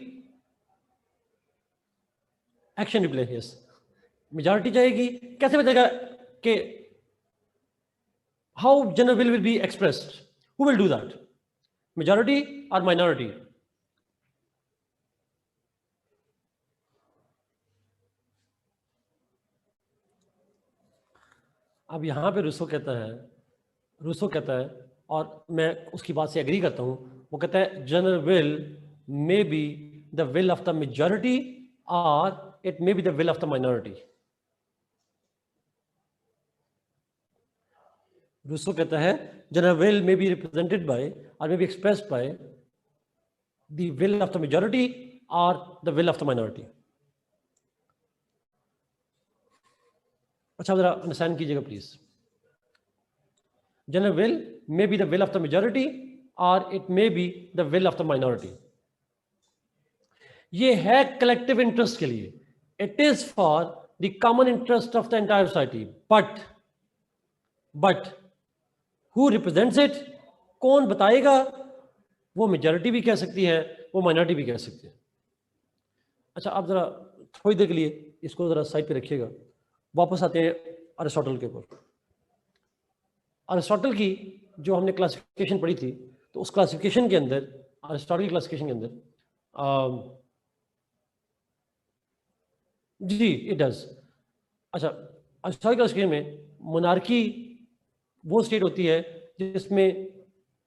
Action replay, yes. Majority जाएगी, कैसे बताएगा कि how general will be expressed? Who will do that? Majority or minority? अब यहां पे रूसो कहता है, और मैं उसकी बात से एग्री करता हूं, वो कहता है general will may be the will of the majority और it may be the will of the minority. Rousseau कहता है general will may be represented by और may be expressed by the will of the majority और the will of the minority. अच्छा, जरा अंडरस्टैंड कीजिएगा please. General will may be the will of the majority or it may be the will of the minority. ये है collective interest के लिए. It is for the common interest of the entire society. But who represents it? कौन बताएगा? वो majority भी कह सकती है, वो minority भी कह सकती है। अच्छा, आप जरा थोड़ी देर के लिए इसको जरा साइड पे रखिएगा। वापस आते हैं अरिस्टोटल के ऊपर। अरिस्टोटल की जो हमने क्लासिफिकेशन पढ़ी थी, तो उस क्लासिफिकेशन के अंदर, अरिस्टोटल की क्लासिफिकेशन के अंदर जी इट डज। अच्छा, अरिस्टोटल क्लासिफिकेशन में मोनार्की वो स्टेट होती है जिसमें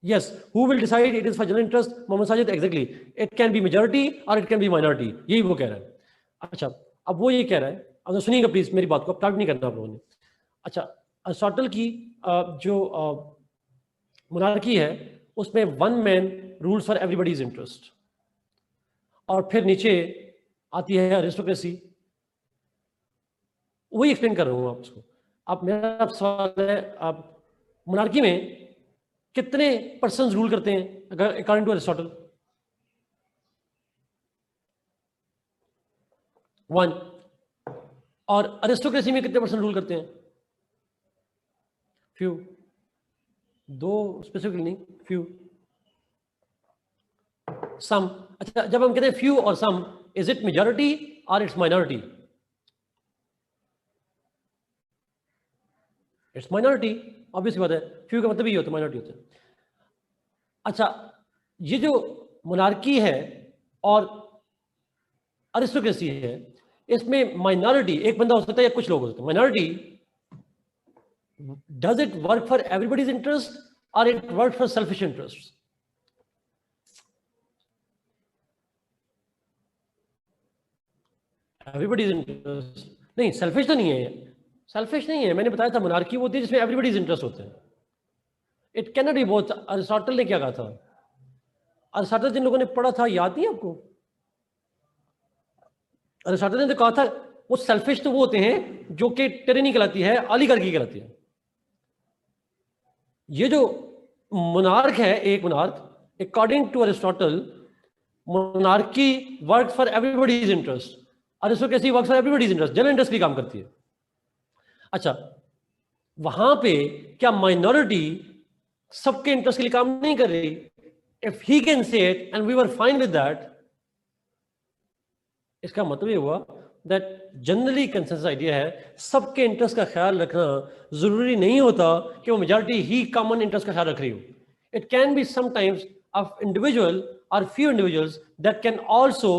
yes who will decide it is for general interest, Mohammad Sajid exactly, it can be majority और इट कैन बी माइनॉरिटी, यही वो कह रहा है। अच्छा, अब वो ये कह रहा है, अब सुनिएगा प्लीज मेरी बात को, अब टाइप नहीं करना आप लोगों ने। अच्छा, अरिस्टोटल की जो मोनार्की है उसमें one man rules for everybody's interest, और फिर नीचे आती है अरिस्टोक्रेसी। वही एक्सप्लेन कर रहा हूं आपको। अब मेरा सवाल है, आप मोनार्की में कितने पर्सन्स रूल करते हैं अगर अकॉर्डिंग टू अरिस्टोटल? 1। और अरिस्टोक्रेसी में कितने पर्सन रूल करते हैं? फ्यू। 2 स्पेसिफिकली नहीं, फ्यू, सम। अच्छा, जब हम कहते हैं फ्यू और सम, इज इट मेजॉरिटी और it's minority? It's minority, obvious बात है, फ्यू का मतलब ये होता है माइनॉरिटी होता है। अच्छा, ये जो मोनार्की है और अरिस्टोक्रेसी है, इसमें माइनॉरिटी एक बंदा हो सकता है या कुछ लोग हो सकते हैं। Minority, does it work for everybody's interest और it work for selfish interest? Everybody's interest नहीं, सेल्फिश तो नहीं है, सेल्फिश नहीं है। मैंने बताया था मोनार्की वो होती है जिसमें एवरीबडीज इंटरेस्ट होते हैं। It can not be both. Aristotle ने क्या कहा था? अरिस्टोटल जिन लोगों ने पढ़ा था, याद नहीं आपको? अरिस्टोटल ने तो कहा था वो सेल्फिश तो वो होते हैं जो कि टिरनी कहलाती है, ऑलिगार्की कहलाती है। ये जो मोनार्क है, एक monarch, according to Aristotle, monarchy work for everybody's interest, aristocracy work for everybody's interest, general interest की काम करती है। अच्छा, वहां पे क्या माइनॉरिटी सबके इंटरेस्ट के लिए काम नहीं कर रही? If he can say it and we were fine with that, इसका मतलब ये हुआ दैट जनरली कंसेंसस आइडिया है सबके इंटरेस्ट का ख्याल रखना जरूरी नहीं होता कि वो मेजॉरिटी ही कॉमन इंटरेस्ट का ख्याल रख रही हो। It can be sometimes of individual और few individuals that can also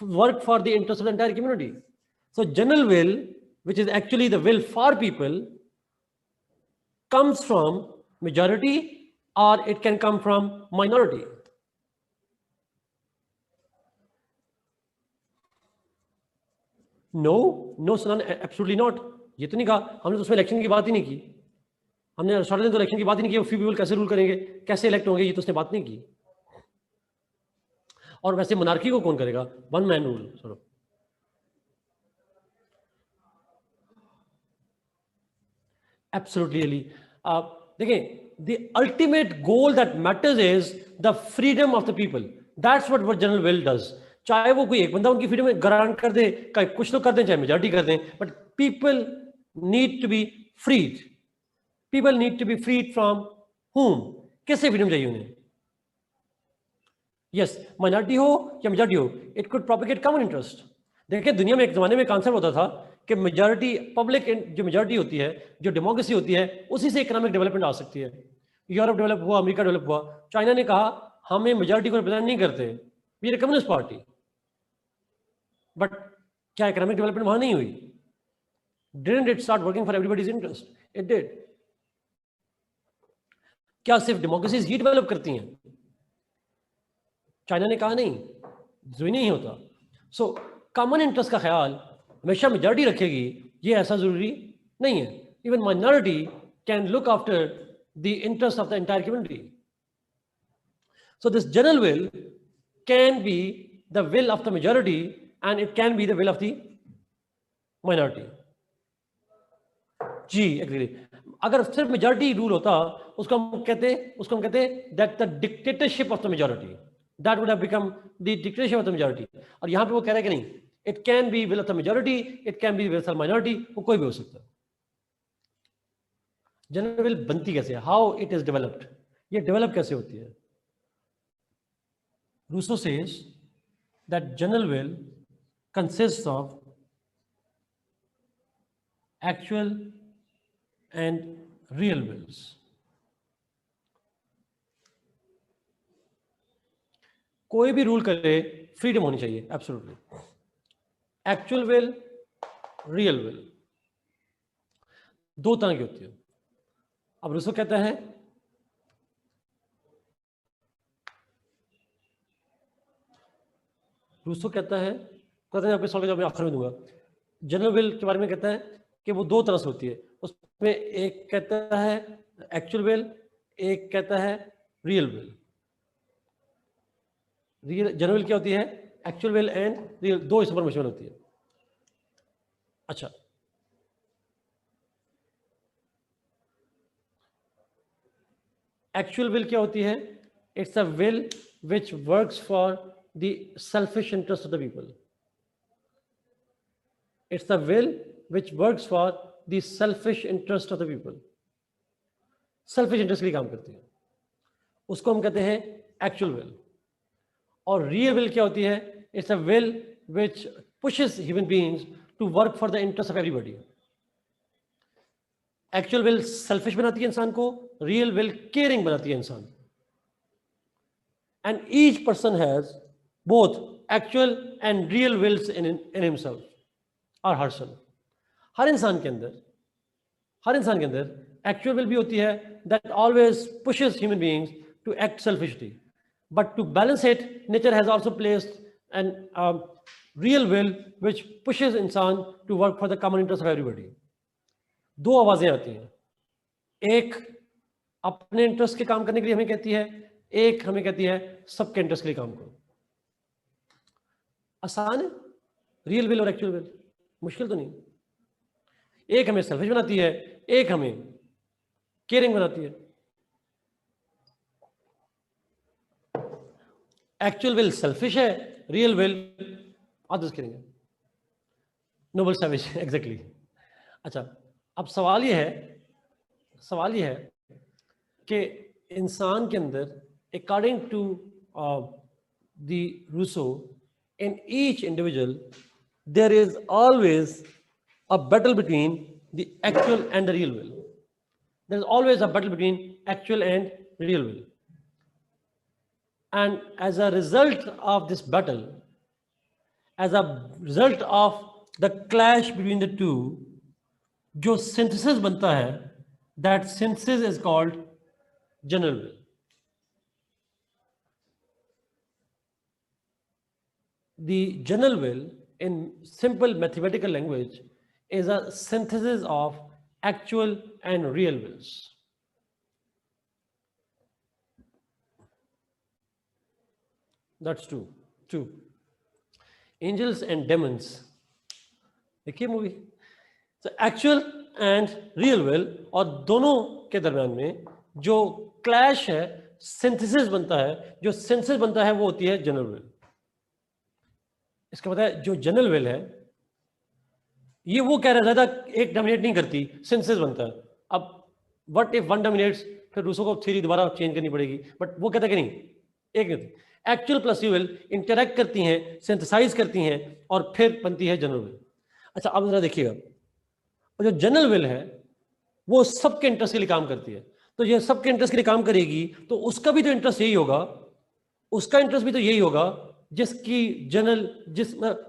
work for the interest of the entire community. So general will, which is actually the will for people, comes from majority or it can come from minority. No, no Sanan, absolutely not. ये तो नहीं कहा हमने, तो उसमें इलेक्शन की बात ही नहीं की। हमने अरिस्टोटल ने तो इलेक्शन की बात ही नहीं की, फ्यू पीपल कैसे रूल करेंगे, कैसे इलेक्ट होंगे, ये तो उसने बात नहीं की। और वैसे मोनार्की को कौन करेगा? One man rule sort of. Absolutely. देखिए, the ultimate goal that matters is the freedom of the people. That's what general will does. चाहे वो कोई एक बंदा उनकी फ्रीडम गारंट कर दे, कुछ लोग कर दें, चाहे मेजॉरिटी कर दें, but people need to be freed. People need to be freed from whom? कैसे फ्रीडम चाहिए उन्हें? यस, माइनॉरिटी हो या मेजॉरिटी हो, it could propagate common interest. देखिए, दुनिया में एक जमाने में कॉन्सेप्ट होता था कि मेजॉरिटी पब्लिक, जो मेजॉरिटी होती है, जो डेमोक्रेसी होती है, उसी से इकोनॉमिक डेवलपमेंट आ सकती है। यूरोप डेवलप हुआ, अमेरिका डेवलप हुआ, चाइना ने कहा हमें मेजॉरिटी को रिप्रेजेंट नहीं करते, we are communist party. But क्या इकोनॉमिक डेवलपमेंट वहां नहीं हुई? Didn't it start working for everybody's interest? It did. क्या सिर्फ डेमोक्रेसीज ही डेवलप करती हैं? चाइना ने कहा नहीं, जरूरी नहीं होता। सो कॉमन इंटरेस्ट का ख्याल हमेशा मेजॉरिटी रखेगी, ये ऐसा जरूरी नहीं है। Even minority can look after the interest of the entire community. So this general will can be the will of the majority and it can be the will of the minority. जी एग्री। अगर सिर्फ मेजॉरिटी रूल होता, उसको हम कहते that the dictatorship of the majority, that would have become the dictatorship of the majority. और यहां पे वो कह रहा है कि नहीं, it can be will of the majority, it can be will of the minority, वो कोई भी हो सकता है। जनरल विल बनती कैसे है? How it is developed? ये डेवलप कैसे होती है? Rousseau says that general will consists of actual and real wills. कोई भी रूल करे, फ्रीडम होनी चाहिए, absolutely. Actual will, real will, दो तरह की होती है। अब रूसो कहता है आपके सवाल का जवाब मैं आखिर में दूंगा। जनरल विल के बारे में कहता है कि वो दो तरह से होती है। उसमें एक कहता है एक्चुअल विल, एक कहता है रियल विल। जनरल विल क्या होती है? एक्चुअल विल एंड रियल, दो इंफॉर्मेशन होती है। अच्छा, एक्चुअल विल क्या होती है? It's a will which works for the selfish interest of the people. It's a will which works for the selfish interest of the people. Selfish interest के लिए काम करती है, उसको हम कहते हैं एक्चुअल विल। और रियल विल क्या होती है? It's a will which pushes human beings to work for the interest of everybody. Actual will selfish बनाती है इंसान को, रियल विल केयरिंग बनाती है इंसान। And each person has both actual and real wills in himself और हरसेल्फ। हर इंसान के अंदर एक्चुअल विल भी होती है that always pushes human beings to act selfishly, but to balance it nature has also placed an real will which pushes इंसान to work for the common interest of everybody. दो आवाजें आती हैं, एक अपने इंटरेस्ट के काम करने के लिए हमें कहती है, एक हमें कहती है सबके इंटरेस्ट के लिए काम करो। आसान है रियल विल और एक्चुअल विल, मुश्किल तो नहीं। एक हमें सेल्फिश बनाती है, एक हमें केयरिंग बनाती है। एक्चुअल विल सेल्फिश है, रियल विल अदर्स केयरिंग है। Noble savage exactly. अच्छा, अब सवाल यह है कि इंसान के अंदर according to the Rousseau, in each individual there is always a battle between the actual and the real will. There is always a battle between actual and real will, and as a result of this battle, as a result of the clash between the two, जो synthesis बनता है, that synthesis is called general will. The general will, in simple mathematical language, is a synthesis of actual and real wills. That's true. True. Angels and demons. देखिए movie. So actual and real will, और दोनों के दरम्यान में जो क्लैश है, सिंथेसिस बनता है, जो सिंथेसिस बनता है वो होती है जनरल विल। इसका मतलब है जो जनरल विल है ये वो कह रहा था एक डोमिनेट नहीं करती, सिंथेसिस बनता है। अब व्हाट इफ वन डोमिनेट्स, फिर रूसो को थ्योरी दोबारा चेंज करनी पड़ेगी, बट वो कहता है कि नहीं, एक नहीं। एक्चुअल प्लस विल इंटरैक्ट करती हैं, सिंथेसाइज करती हैं और फिर बनती है जनरल विल। अच्छा, अब जरा देखिएगा, जो जनरल विल है वो सबके इंटरेस्ट के लिए काम करती है। तो ये सबके इंटरेस्ट के लिए काम करेगी तो उसका भी तो इंटरेस्ट यही होगा, उसका इंटरेस्ट भी तो यही होगा जिसकी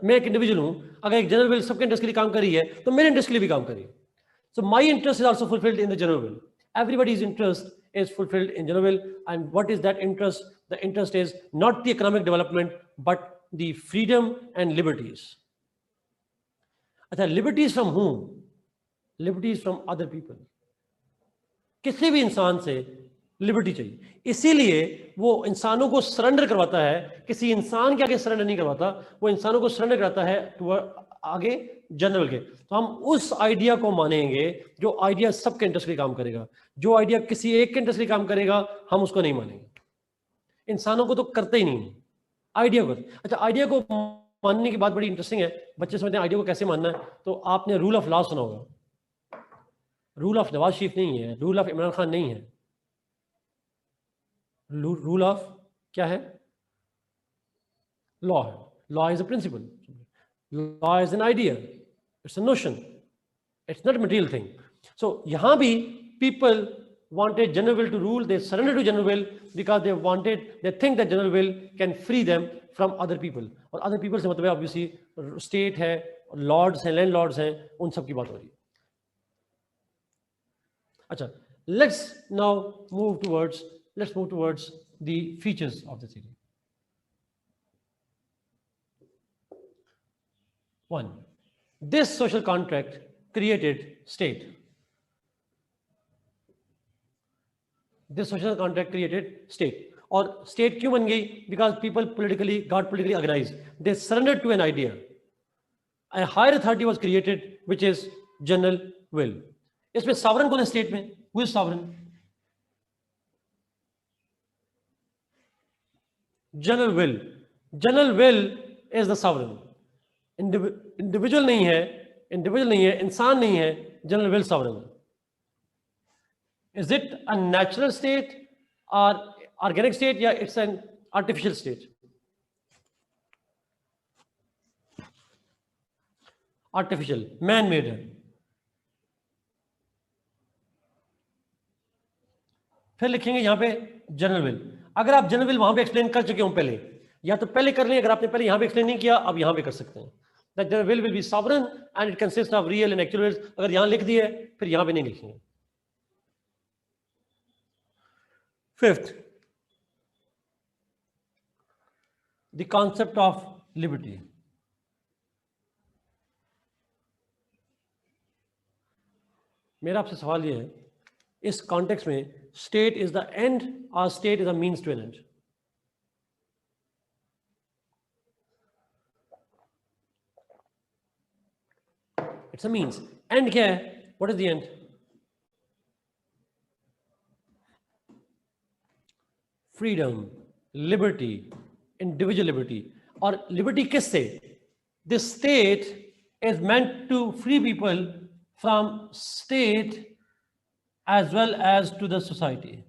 मैं एक इंडिविजुअल हूं, अगर एक जनरल विल सबके इंटरेस्ट के लिए काम कर रही है तो मेरे इंटरेस्ट के लिए भी काम करिए। So my interest is also fulfilled in the general will, everybody's interest is fulfilled in general will. And what is that interest? The interest is not the economic development but the freedom and liberties. अच्छा, liberties from whom? Liberties from other people. किसी भी इंसान से लिबर्टी चाहिए, इसीलिए वो इंसानों को सरेंडर करवाता है, किसी इंसान के आगे सरेंडर नहीं करवाता, वो इंसानों को सरेंडर कराता है आगे जनरल के। तो हम उस आइडिया को मानेंगे जो आइडिया सबके इंटरेस्ट के लिए काम करेगा। जो आइडिया किसी एक के इंटरेस्ट के लिए काम करेगा हम उसको नहीं मानेंगे। इंसानों को तो करते ही नहीं, आइडिया को। अच्छा, आइडिया को मानने की बात बड़ी इंटरेस्टिंग है। बच्चे समझते हैं आइडिया को कैसे मानना है, तो आपने रूल ऑफ लॉ सुना होगा। रूल ऑफ नवाज शरीफ नहीं है, रूल ऑफ इमरान खान नहीं है। रूल ऑफ क्या है? लॉ है। Law is a principle, law is an idea, it's a notion, it's not material thing. So यहां भी people wanted general will to rule, they surrendered to general will because they think that general will can free them from other people. और other people से मतलब obviously state है, lords हैं, landlords हैं, उन सब की बात हो रही है। अच्छा, let's move towards the features of the theory. 1. This social contract created state. This social contract created state. और state क्यों बन गई? Because people got politically organized. They surrendered to an idea. A higher authority was created, which is general will. इसमें sovereign कौन है state में? Who is sovereign? General will. General will is the sovereign. Individual नहीं है, इंसान नहीं है, general will sovereign. Is it a natural state or organic state, या it's an artificial state? Artificial, man made है। फिर लिखेंगे यहाँ पे जनरल विल। अगर आप जनरल विल वहां पे एक्सप्लेन कर चुके हो पहले, या तो पहले कर लें, अगर आपने पहले यहाँ पे एक्सप्लेन नहीं किया, अब यहाँ पे कर सकते हैं। That general will be sovereign and it consist of real and actual wills. अगर यहाँ लिख दिए फिर यहाँ पे नहीं लिखेंगे। Fifth, the concept of liberty. मेरा आपसे सवाल ये है, इस कॉन्टेक्स्ट में स्टेट इज द एंड और state is a means to an end? It's a means. End क्या है? What is the end? Freedom, liberty, individual liberty. और लिबर्टी किससे? This state is meant to free people from state as well as to the society.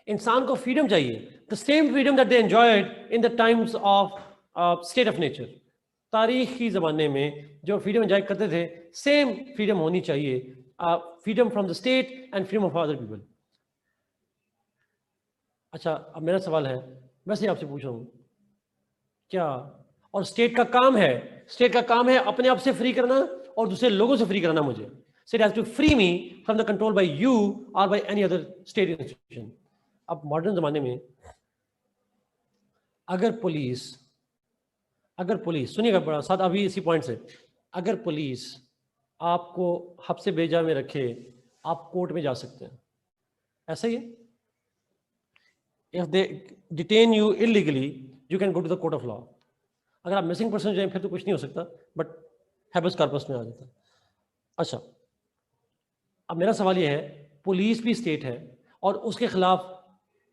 इंसान को फ्रीडम चाहिए, the same freedom that they enjoyed in the times of state of nature. तारीखी ज़माने में जो फ्रीडम एंजॉय करते थे, सेम फ्रीडम होनी चाहिए, freedom from the state and freedom of other people. अच्छा, अब मेरा सवाल है, वैसे आपसे पूछ रहा हूँ, क्या और स्टेट का काम है अपने आप से फ्री करना और दूसरे लोगों से फ्री करना मुझे। State has to free me from the control by you और by any other state institution. अब मॉडर्न जमाने में अगर पुलिस सुनिएगा बड़ा साथ अभी इसी पॉइंट से, अगर पुलिस आपको हफ्ते बेजा में रखे, आप कोर्ट में जा सकते हैं, ऐसा ही है। If they detain you illegally you can go to the court of law. अगर आप मिसिंग पर्सन जाए फिर तो कुछ नहीं हो सकता, बट हैबस कॉर्पस में आ जाता है। अच्छा, अब मेरा सवाल ये है, पुलिस भी स्टेट है और उसके खिलाफ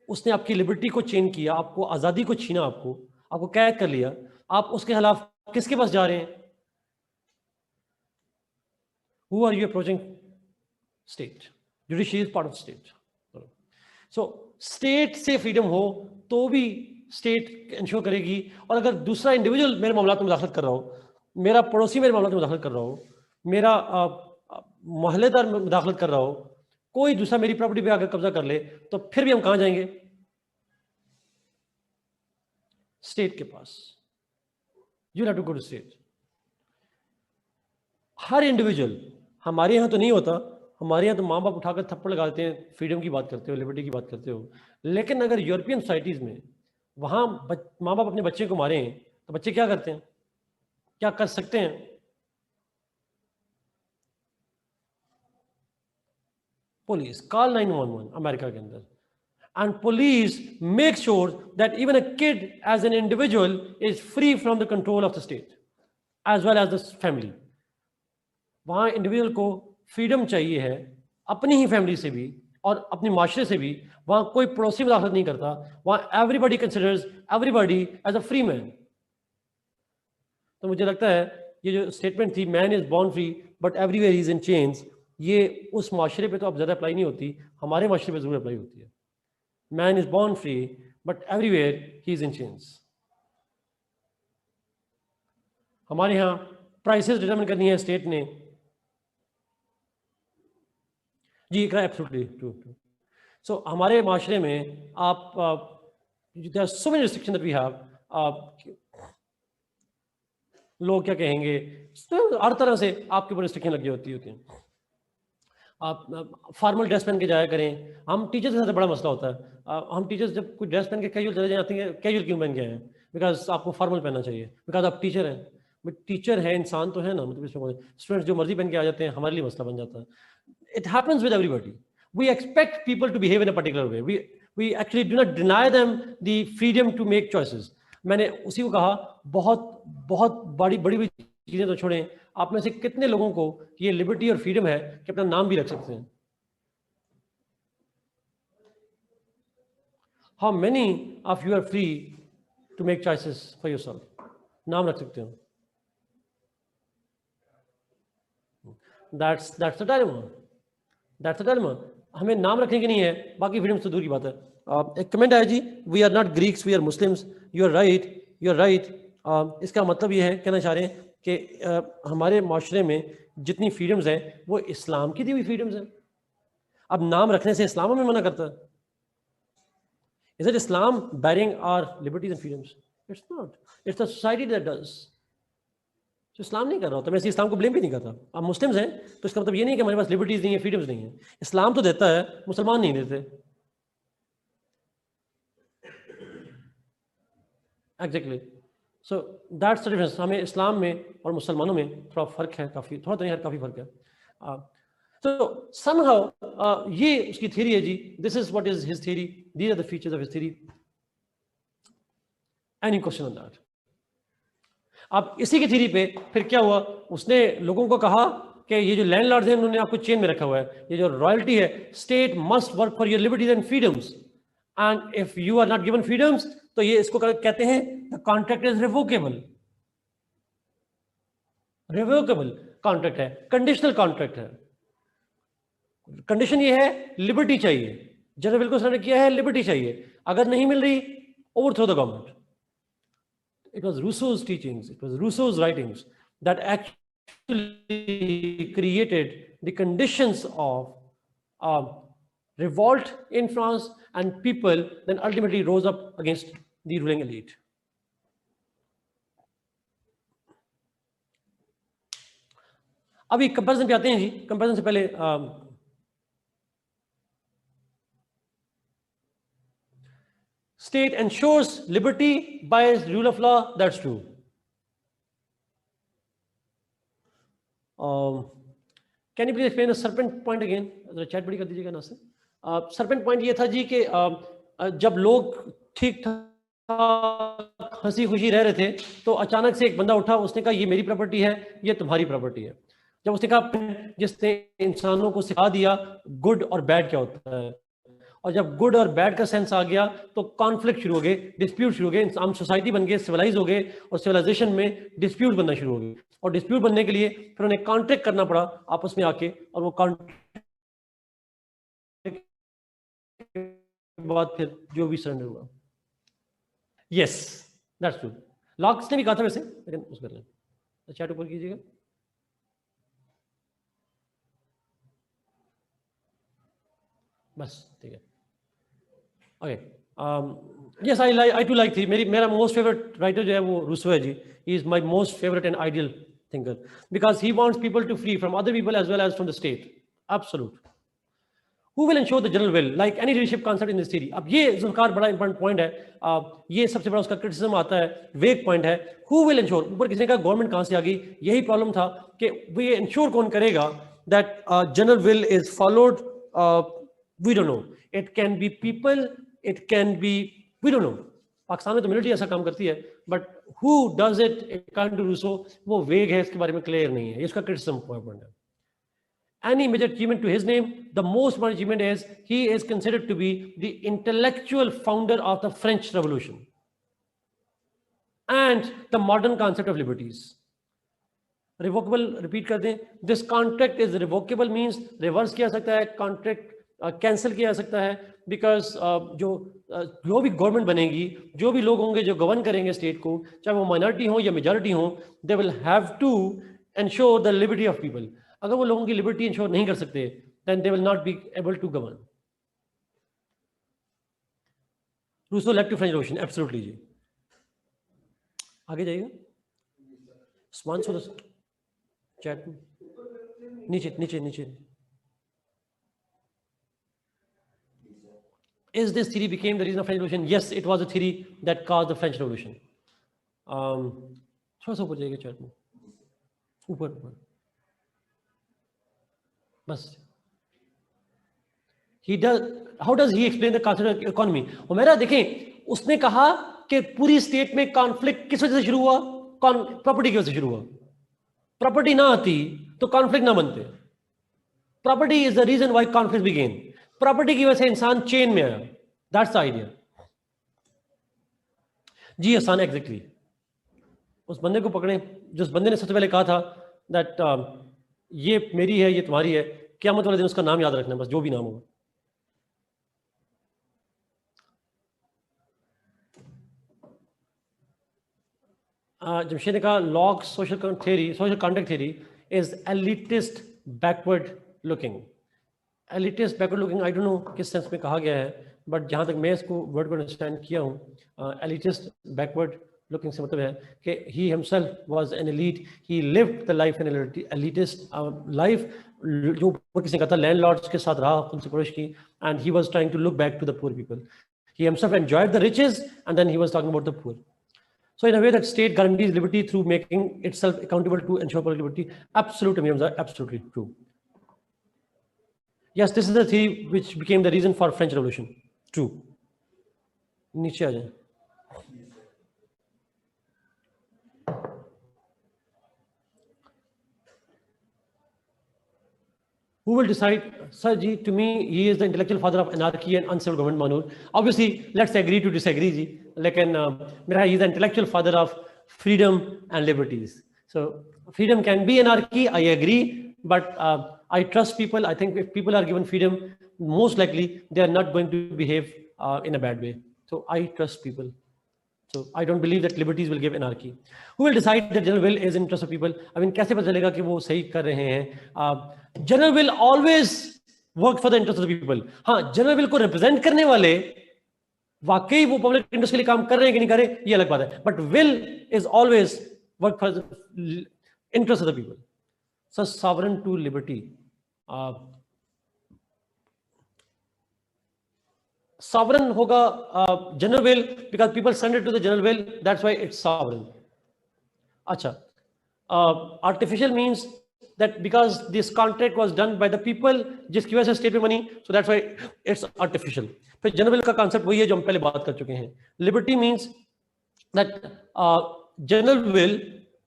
उसने आपकी लिबर्टी को चेंज किया, आपको आज़ादी को छीना, आपको कैद कर लिया, आप उसके खिलाफ किसके पास जा रहे हैं? Who are you approaching? State. Judiciary is part of state. So state से फ्रीडम हो तो भी स्टेट इंश्योर करेगी, और अगर दूसरा इंडिविजुअल मेरे मामलात में मुदाखलत कर रहा हो, मेरा पड़ोसी मेरे मामलात में मुदाखलत कर रहा हो, मेरा मोहल्लेदार में मुदाखलत कर रहा हो, कोई दूसरा मेरी प्रॉपर्टी पे आकर कब्जा कर ले, तो फिर भी हम कहाँ जाएंगे? स्टेट के पास। You have to go to state. हर इंडिविजुअल, हमारे यहाँ तो नहीं होता, हमारे यहाँ तो माँ बाप उठाकर थप्पड़ लगाते हैं, फ्रीडम की बात करते हो, लिबर्टी की बात करते हो, लेकिन अगर यूरोपियन सोसाइटीज़ में वहाँ माँ बाप अपने बच्चे को मारें तो बच्चे क्या करते हैं, क्या कर सकते हैं? पुलिस कॉल 911 अमेरिका के अंदर, and police make sure that even a kid as an individual is free from the control of the state as well as the family. वहाँ इंडिविजुअल को फ्रीडम चाहिए है अपनी ही फैमिली से भी और अपने माशरे से भी। वहाँ कोई पड़ोसी मुदाखलत नहीं करता, वहाँ everybody considers everybody as a free man. तो मुझे लगता है ये जो स्टेटमेंट थी, man is born free but everywhere he is in chains, ये उस माशरे पे तो अब ज़्यादा अप्लाई नहीं होती, हमारे माशरे पे ज़रूर अप्लाई होती है। Man is born free but everywhere he is in chains. हमारे यहाँ प्राइसेस डिटरमिन करनी है स्टेट ने। जी एब्सोल्युटली ट्रू। सो हमारे माशरे में आप there are so many restriction that we have. लोग क्या कहेंगे, हर तरह से आपके ऊपर रिस्ट्रिक्शन लगी होती हैं। आप फॉर्मल ड्रेस पहन के जाया करें। हम टीचर्स के साथ बड़ा मसला होता है, हम टीचर्स जब कोई ड्रेस पहन के कैजुअल चले जाते हैं, कैजुअल क्यों पहन के आए हैं? बिकॉज आपको फॉर्मल पहनना चाहिए, बिकॉज आप टीचर हैं। बट टीचर है, इंसान तो है ना, मतलब इसमें स्टूडेंट्स जो मर्जी पहन के आ जाते हैं, हमारे लिए मसला बन जाता है। It happens with everybody. We expect people to behave in a particular way. We actually do not deny them the freedom to make choices. मैंने उसी को कहा, बहुत बड़ी चीज़ें तो छोड़ें, आप में से कितने लोगों को ये लिबर्टी और फ्रीडम है कि अपना नाम भी रख सकते हैं? How many of you are free to make choices for yourself? नाम रख सकते हो। That's the dilemma. That's the dilemma. हमें नाम रखने की नहीं है, बाकी फ्रीडम से दूर की बात है। एक कमेंट आया जी, we are not Greeks, we are Muslims. You are right. इसका मतलब ये है, कहना चाह रहे हैं कि हमारे माशरे में जितनी फ्रीडम्स हैं वो इस्लाम की दी हुई फ्रीडम्स हैं। अब नाम रखने से इस्लाम हमें मना करता है? Is it Islam barring our liberties and freedoms? It's not. It's the society that does. तो इस्लाम नहीं कर रहा होता, मैं इसी इस्लाम को ब्लेम भी नहीं करता। आप मुस्लिम्स हैं तो इसका मतलब ये नहीं है कि हमारे पास लिबर्टीज नहीं है, फ्रीडम्स नहीं है। इस्लाम तो देता है, मुसलमान नहीं देते। Exactly, so that's the difference. हमें इस्लाम में और मुसलमानों में थोड़ा फर्क है, काफ़ी, थोड़ा तो नहीं है, काफ़ी फर्क है। तो समहाउ ये उसकी थ्योरी है जी। This is what is his theory, these are the features of his theory. Any question on that? अब इसी की थ्योरी पे फिर क्या हुआ, उसने लोगों को कहा कि ये जो लैंडलॉर्ड्स हैं उन्होंने आपको चेन में रखा हुआ है, ये जो रॉयल्टी है, state must work for your liberties and freedoms, and if you are not given freedoms तो ये इसको कहते हैं the contract is revocable. Revocable contract है, कंडीशनल कॉन्ट्रैक्ट है। कंडीशन ये है लिबर्टी चाहिए, जनरल विल को उसने किया है लिबर्टी चाहिए, अगर नहीं मिल रही overthrow the government. It was Rousseau's teachings, it was Rousseau's writings that actually created the conditions of revolt in France, and people then ultimately rose up against the ruling elite. अभी कंपैरिजन पे आते हैं जी। कंपैरिजन से पहले state ensures liberty by rule of law, that's true. Can you please explain the serpent point again? जरा चैट बड़ी कर दीजिएगा ना से। serpent point ये था जी कि जब लोग ठीक ठाक हंसी खुशी रह रहे थे तो अचानक से एक बंदा उठा, उसने कहा ये मेरी प्रॉपर्टी है, ये तुम्हारी प्रॉपर्टी है। जब उसने कहा, जिसने इंसानों को सिखा दिया गुड और बैड क्या होता है, और जब गुड और बैड का सेंस आ गया तो कॉन्फ्लिक्ट शुरू हो गए, डिस्प्यूट शुरू हो गए, हम सोसाइटी बन गए, सिविलाइज हो गए, और सिविलाइजेशन में डिस्प्यूट बनना शुरू हो गए, और डिस्प्यूट बनने के लिए फिर उन्हें कॉन्ट्रैक्ट करना पड़ा आपस में आके, और वो कॉन्ट्रैक्ट के बाद फिर जो भी सरेंडर हुआ। Yes, that's true. लॉक्स ने भी कहा था वैसे, लेकिन उस कर लें, चैट ऊपर कीजिएगा। बस ठीक है, okay. yes, I too like थी, मेरा मोस्ट फेवरेट राइटर जो है वो रूसो है जी। He is my most favourite and ideal thinker because he wants people to free from other people as well as from the state. Absolute. Who will ensure the general will, like any leadership concept in this theory? अब ये जुल्फकार बड़ा इंपॉर्टेंट पॉइंट है, ये सबसे बड़ा उसका क्रिटिसिज्म आता है, वेग पॉइंट है। Who will ensure, ऊपर किसी ने कहा गवर्नमेंट कहाँ से आ गई, यही प्रॉब्लम था कि ये इंश्योर कौन करेगा that general will is followed? We don't know. It can be people, it can be, we don't know. Pakistan में तो मिलिट्री ऐसा काम करती है, but who does it according to Rousseau, वो वेग है, इसके बारे में क्लियर नहीं है, ये उसका क्रिटिसिज्म पॉइंट है। Any major achievement to his name, the most important achievement is he is considered to be the intellectual founder of the French Revolution and the modern concept of liberties. Revocable, repeat कर दें, this contract is revocable means reverse किया जा सकता है, contract कैंसिल किया जा सकता है, बिकॉज जो भी गवर्नमेंट बनेगी, जो भी लोग होंगे जो गवर्न करेंगे स्टेट को, चाहे वो माइनॉरिटी हो या मेजॉरिटी हो, they will have to ensure the liberty of people. अगर वो लोगों की लिबर्टी इंश्योर नहीं कर सकते, then they will not be able to govern. Rousseau left to French revolution, absolutely जी। आगे जाइएगा, स्पॉन्सर चैट नीचे नीचे नीचे। Is this theory became the reason of French Revolution? Yes, it was a theory that caused the French Revolution. थोड़ा सा ऊपर जाइएगा चैट में, ऊपर ऊपर बस। He does, how does he explain the concept of economy? और मेरा देखें, उसने कहा कि पूरी स्टेट में कॉन्फ्लिक्ट किस वजह से शुरू हुआ? प्रॉपर्टी की वजह से शुरू हुआ। प्रॉपर्टी ना आती तो कॉन्फ्लिक्ट ना बनते। Property is the reason why conflict began. Property की वजह से इंसान चेन में आया, दैट्स द आइडिया जी। आसान, एग्जैक्टली। उस बंदे को पकड़े जिस बंदे ने सबसे पहले कहा था दैट ये मेरी है, ये तुम्हारी है, क़यामत वाले दिन उसका नाम याद रखना, बस जो भी नाम होगा। जमशेद ने कहा locks social contract theory is elitist backward looking. Elitist backward looking I don't know किस सेंस में कहा गया है, बट जहाँ तक मैं इसको वर्ड को अंडरस्टैंड किया हूँ, एलिटिस्ट बैकवर्ड लुकिंग से मतलब है कि he himself was an elite, he lived the life in elitist life, जो ऊपर किसी का था लैंडलॉर्ड्स के साथ रहा उनसे पड़ोस की, and he was trying to look back to the poor people. He himself enjoyed the riches, and then he was talking about the poor. So in a way that state guarantees liberty through making itself accountable to ensure public liberty. Absolute, Amir Hamza, absolutely true. Yes, this is the theory which became the reason for French Revolution. True. नीचे आ जाए। Who will decide? Sir ji, to me, he is the intellectual father of anarchy and uncivil government, Manur. Obviously, let's agree to disagree, ji. Lekin, he is the intellectual father of freedom and liberties. So, freedom can be anarchy, I agree, but I trust people. I think if people are given freedom, most likely they are not going to behave in a bad way. So, I trust people. So I don't believe that liberties will give anarchy. Who will decide that general will is in interest of people? I mean, कैसे पता चलेगा कि वो सही कर रहे हैं? General will always work for the interest of the people. हाँ, general will को represent करने वाले वाकई वो public interest के लिए काम कर रहे हैं कि नहीं कर रहे, ये अलग बात है. But will is always work for the interest of the people. So sovereign to liberty. Sovereign hoga general will because people surrender to the general will, that's why it's sovereign. Acha, artificial means that because this contract was done by the people जिसकी वजह से state में money, so that's why it's artificial. फिर general will का concept वही है जो हम पहले बात कर चुके हैं. Liberty means that general will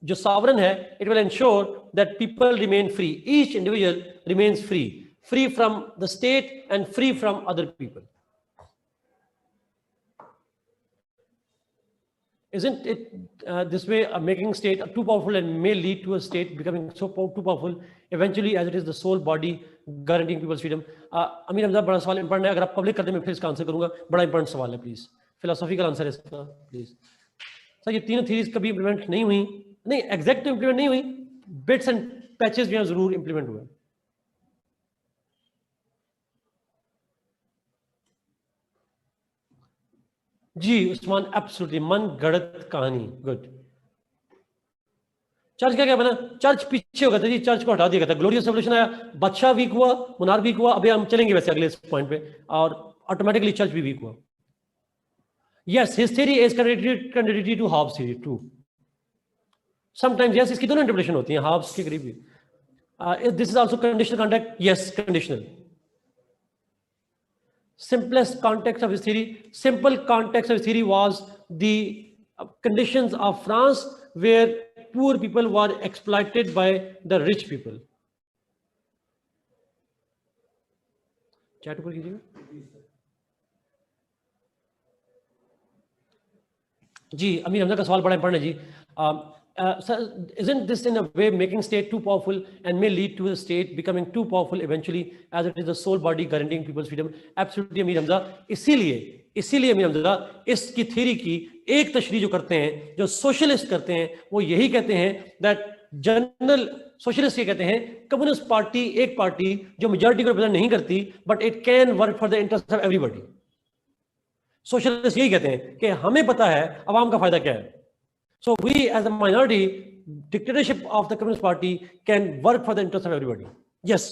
जो sovereign है, it will ensure that people remain free. Each individual remains free from the state and free from other people. Isn't it this way making state too powerful and may lead to a state becoming so too powerful eventually as it is the sole body guaranteeing people's freedom? Amir Hamza बड़ा सवाल इंपॉर्टेंट है, अगर आप पब्लिक करते हैं मैं फिर इसका आंसर करूंगा, बड़ा इंपॉर्टेंट सवाल है, प्लीज फिलोसॉफिकल आंसर है इसका प्लीज। सर ये तीनों थीरीज कभी इंप्लीमेंट नहीं हुई, नहीं एग्जैक्ट इंप्लीमेंट नहीं हुई, बिट्स एंड पैचेस जो जरूर इंप्लीमेंट हुए। जी उस्मान, एब्सोल्युटली मन गढ़त कहानी, गुड। चर्च क्या क्या बना, चर्च पीछे हो गया था जी, चर्च को हटा दिया गया था, ग्लोरियस रेवोल्यूशन आया, बादशाह वीक हुआ, मुनार वीक हुआ, अभी हम चलेंगे वैसे अगले पॉइंट पे, और ऑटोमेटिकली चर्च भी वीक हुआ। Yes, his theory is contradictory to Hobbes theory, true. Sometimes yes, इसकी दोनों इंटरप्रिटेशन होती हैं, हाब्स के करीब भी। This is also conditional contract, yes conditional. Simplest context of his theory, simple context of his theory was the conditions of France where poor people were exploited by the rich people. Chat ऊपर कीजिएगा जी। अमीर हमजा का सवाल बड़ा इंपॉर्टेंट है जी। Sir, isn't this in a way making state too powerful and may lead to the state becoming too powerful eventually as it is the sole body guaranteeing people's freedom? Absolutely Amir Hamza, इसीलिए अमीर हमजा इसकी थ्योरी की एक तशरीह जो करते हैं, जो सोशलिस्ट करते हैं, वो यही कहते हैं that जनरल सोशलिस्ट ये कहते हैं कम्युनिस्ट पार्टी एक पार्टी जो मेजॉरिटी को रिप्रेजेंट नहीं करती, but it can work for the interest of everybody. Socialist यही कहते हैं कि हमें पता है अवाम का फायदा क्या है, so we as a minority, dictatorship of the Communist Party can work for the interest of everybody. Yes,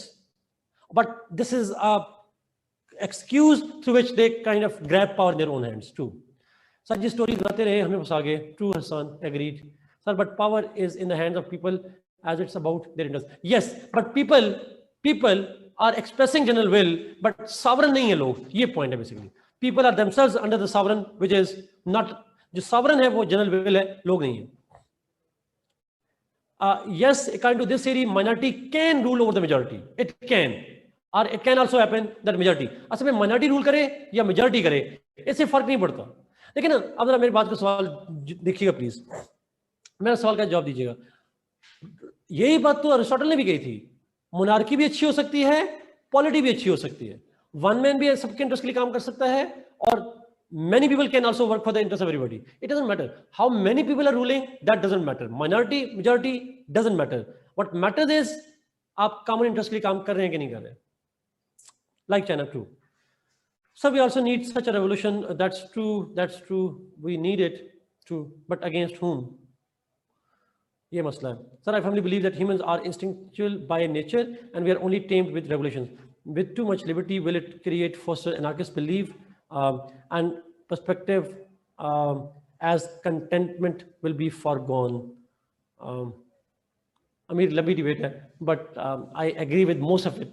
but this is a excuse through which they kind of grab power in their own hands too. Such stories बनाते रहे, हमें फंसा गए, true Hassan, agreed. Sir, but power is in the hands of people as it's about their interest. Yes, but people are expressing general will, but sovereign नहीं है लोग, ये point है basically. People are themselves under the sovereign, which is not, जो sovereign है वो जनरल विल है, लोग नहीं है। Yes, according to this theory, minority can rule over the majority. It can, or it can also happen that majority, असल में minority rule करे या majority करे, इससे फर्क नहीं पड़ता। लेकिन अब जरा मेरी बात का सवाल देखिएगा प्लीज, मेरा सवाल का जवाब दीजिएगा। यही बात तो अरिस्टोटल ने भी कही थी, मोनार्की भी अच्छी हो सकती है, पॉलिटी भी अच्छी हो सकती है, वन मैन भी सबके इंटरेस्ट के लिए काम कर सकता है, और Many people can also work for the interest of everybody. It doesn't matter how many people are ruling. That doesn't matter. Minority, majority doesn't matter. What matters is आप common interest के लिए काम कर रहे हैं कि नहीं कर रहे हैं. Like China too. So we also need such a revolution. That's true. That's true. We need it too. But against whom? ये मसला है. Sir, I firmly believe that humans are instinctual by nature and we are only tamed with regulations. With too much liberty, will it create foster anarchist belief and perspective as contentment will be foregone? Amir, let me debate that, but I agree with most of it.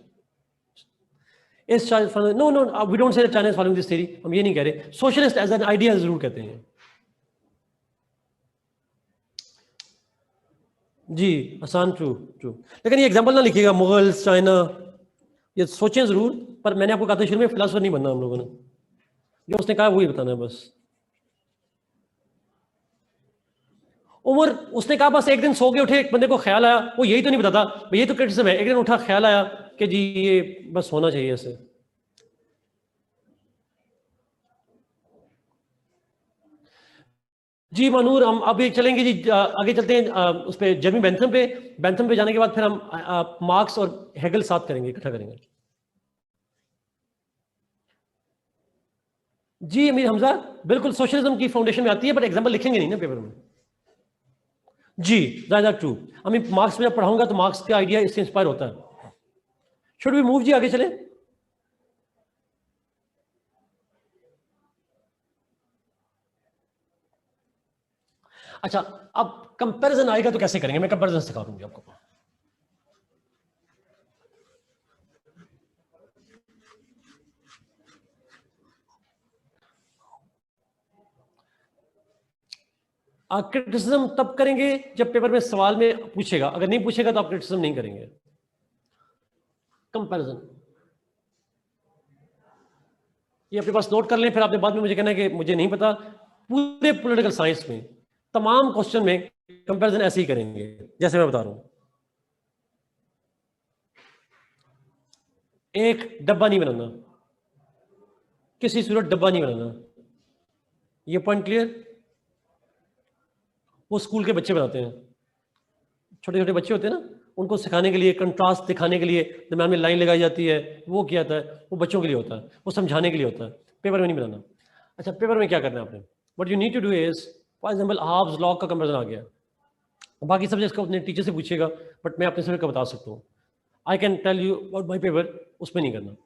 Is China following? No, we don't say that China is following this theory. हम ये नहीं कह रहे. Socialist as an idea जरूर कहते हैं. जी, आसान, ट्रू. लेकिन ये एग्जाम्पल ना लिखिएगा मुगल्स, चाइना, ये सोचें जरूर. पर मैंने आपको कहा था शुरू में फिलोसोफर नहीं बनना हम लोगों ने. जो उसने कहा वही बताना है बस. उमर, उसने कहा बस एक दिन सो के उठे, एक बंदे को ख्याल आया, वो यही तो नहीं बताता, ये तो क्रिटिसिज्म है. एक दिन उठा, ख्याल आया कि जी ये बस होना चाहिए ऐसे. जी मनूर, हम अभी चलेंगे जी, आगे चलते हैं उस पे जेरमी बेंथम पे जाने के बाद फिर हम मार्क्स और हेगल साथ करेंगे, इकट्ठा करेंगे. जी अमीर हमजा, बिल्कुल सोशलिज्म की फाउंडेशन में आती है, बट एग्जाम्पल लिखेंगे नहीं ना पेपर में. जी दैट्स ट्रू. अमीर मार्क्स में जब पढ़ाऊंगा तो मार्क्स का आइडिया इससे इंस्पायर होता है. शुड वी मूव जी, आगे चले. अच्छा, अब कंपैरिजन आएगा तो कैसे करेंगे, मैं कंपैरिजन सिखा दूंगी आपको. क्रिटिसिज्म तब करेंगे जब पेपर में सवाल में पूछेगा. अगर नहीं पूछेगा तो आप क्रिटिसिज्म नहीं करेंगे. कंपैरिजन ये अपने पास नोट कर लें, फिर आपने बाद में मुझे कहना है कि मुझे नहीं पता. पूरे पॉलिटिकल साइंस में तमाम क्वेश्चन में कंपैरिजन ऐसे ही करेंगे जैसे मैं बता रहा हूं. एक डब्बा नहीं बनाना, किसी सूरत डब्बा नहीं बनाना. ये पॉइंट क्लियर. वो स्कूल के बच्चे बनाते हैं, छोटे छोटे बच्चे होते हैं ना, उनको सिखाने के लिए, कंट्रास्ट दिखाने के लिए दरम्यान में लाइन लगाई जाती है. वो क्या होता है, वो बच्चों के लिए होता है, वो समझाने के लिए होता है, पेपर में नहीं बनाना. अच्छा, पेपर में क्या करना है आपने? What you need to do is, for example Hobbes Locke का कंपैरिजन आ गया. बाकी सब्जेक्ट्स को अपने टीचर से पूछिएगा, बट मैं अपने सब्जेक्ट का बता सकता हूँ. I can tell you about my paper, उसमें नहीं करना.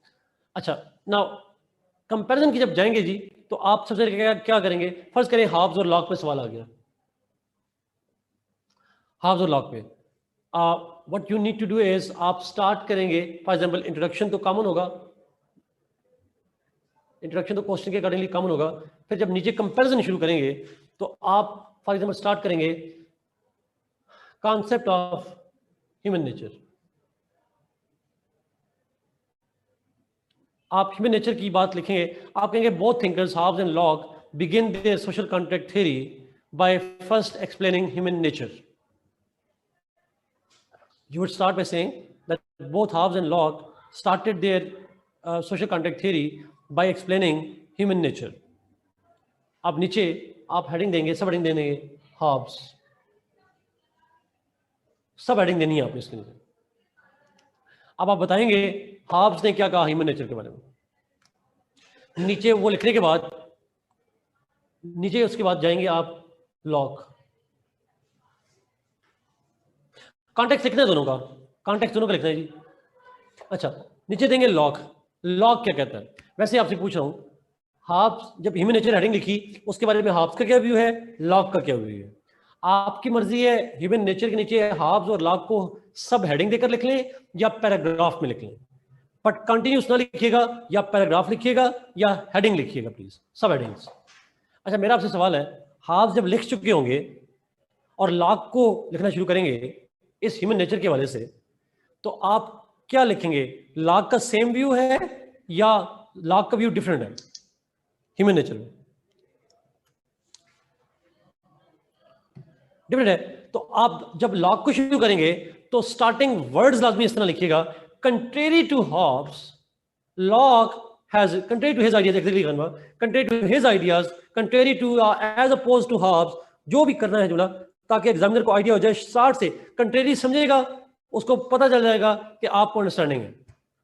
अच्छा, नाउ कंपैरिजन की जब जाएंगे जी, तो आप सबसे क्या करेंगे? फर्स्ट करें हाब्स और लॉक पे सवाल आ गया. हाब्स और लॉक पे what you need to do is, आप स्टार्ट करेंगे. फॉर एग्जांपल इंट्रोडक्शन तो कॉमन होगा, इंट्रोडक्शन तो क्वेश्चन के अकॉर्डिंगली कॉमन होगा. फिर जब नीचे कंपैरिजन शुरू करेंगे तो आप फॉर एग्जांपल स्टार्ट करेंगे कॉन्सेप्ट ऑफ ह्यूमन नेचर. आप ह्यूमन नेचर की बात लिखेंगे, आप कहेंगे both thinkers Hobbes and Locke begin their social contract theory by first explaining human nature. You would start by saying that both Hobbes and Locke started their social contract theory by explaining human nature. अब नीचे आप हेडिंग देंगे, सब हेडिंग देंगे Hobbes, सब हेडिंग देनी है आपने इसके नीचे. अब आप बताएंगे Hobbes ने क्या कहा ह्यूमन नेचर के बारे में. नीचे वो लिखने के बाद, नीचे उसके बाद जाएंगे आप लॉक. कॉन्टेक्स्ट लिखना है दोनों का, कॉन्टेक्स्ट दोनों का लिखना है जी. अच्छा, नीचे देंगे लॉक. लॉक क्या कहता है? वैसे आपसे पूछ रहा हूं, हाब्स जब ह्यूमन नेचर हेडिंग लिखी, उसके बारे में हाब्स का क्या व्यू है, लॉक का क्या व्यू है? आपकी मर्जी है. ह्यूमन नेचर के नीचे हाब्स और लॉक को सब हेडिंग देकर लिख लें या पैराग्राफ में लिख लें, बट कंटिन्यूस ना लिखिएगा, या पैराग्राफ लिखिएगा या हेडिंग लिखिएगा प्लीज, सब हेडिंग्स. अच्छा, मेरा आपसे सवाल है, हाब्स जब लिख चुके होंगे और लॉक को लिखना शुरू करेंगे इस ह्यूमन नेचर के हवाले से, तो आप क्या लिखेंगे? लॉक का सेम व्यू है या लॉक का व्यू डिफरेंट है ह्यूमन नेचर में? डिफरेंट है. तो आप जब लॉक को शुरू करेंगे तो स्टार्टिंग वर्ड्स लाजमी इस तरह लिखिएगा, contrary to Hobbes, Locke has contrary to his ideas, exactly contrary to his ideas, contrary to as opposed to Hobbes, जो भी करना है जुड़ा, ताकि एग्जामिनर को आइडिया हो जाए, 60 से कंट्रेरी समझेगा, उसको पता चल जाएगा कि आपको अंडरस्टैंडिंग है,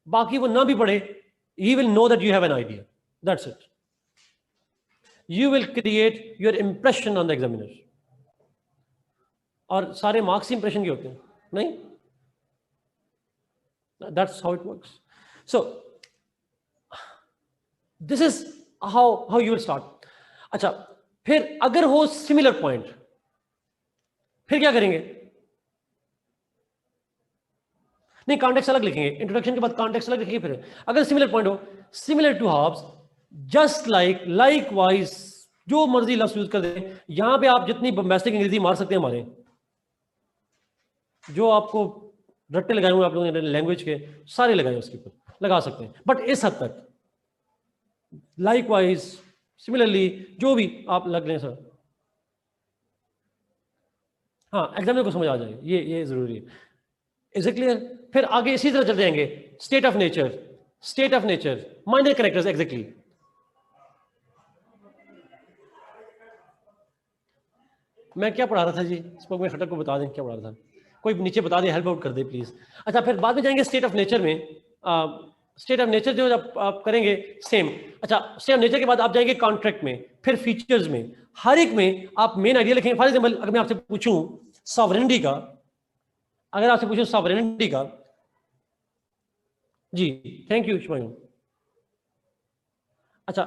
बाकी वो ना भी पढ़े, he will know that you have an idea. That's it. You will create your impression on the examiner. और सारे मार्क्स इंप्रेशन के होते हैं नहीं, that's how it works. So this is how you will start. अच्छा, फिर अगर हो सिमिलर पॉइंट, फिर क्या करेंगे? नहीं, कॉन्टेक्स्ट अलग लिखेंगे, इंट्रोडक्शन के बाद कॉन्टेक्स्ट अलग लिखेंगे। फिर अगर सिमिलर पॉइंट हो, similar to Hobbes, just likewise, जो मर्जी लफ्ज यूज कर दें, यहां पे आप जितनी बम्बास्टिक अंग्रेजी मार सकते हैं हमारे, जो आपको रट्टे लगाए हुए आप लोगों ने लैंग्वेज के, सारे लगाए उसके ऊपर लगा सकते हैं, बट इस हद तक लाइक वाइज, सिमिलरली, जो भी आप लग लें सर। हाँ, एग्जामिनर को समझ आ जाए, ये जरूरी है। Is it clear? फिर आगे इसी तरह चल जाएंगे। State of nature, minor characters, exactly. मैं क्या पढ़ा रहा था जी? स्पोक में खटक को बता दें क्या पढ़ा रहा था, कोई नीचे बता दे, हेल्प आउट कर दे प्लीज। अच्छा, फिर बाद में जाएंगे स्टेट ऑफ नेचर में। स्टेट ऑफ नेचर जो आप करेंगे सेम। अच्छा, स्टेट ऑफ नेचर के बाद आप जाएंगे कॉन्ट्रैक्ट में, फिर फीचर्स में, हर एक में आप मेन आइडिया लिखेंगे। फॉर एग्जाम्पल, अगर मैं आपसे पूछूं सॉवरेनिटी का, जी थैंक यू शुमायूं। अच्छा,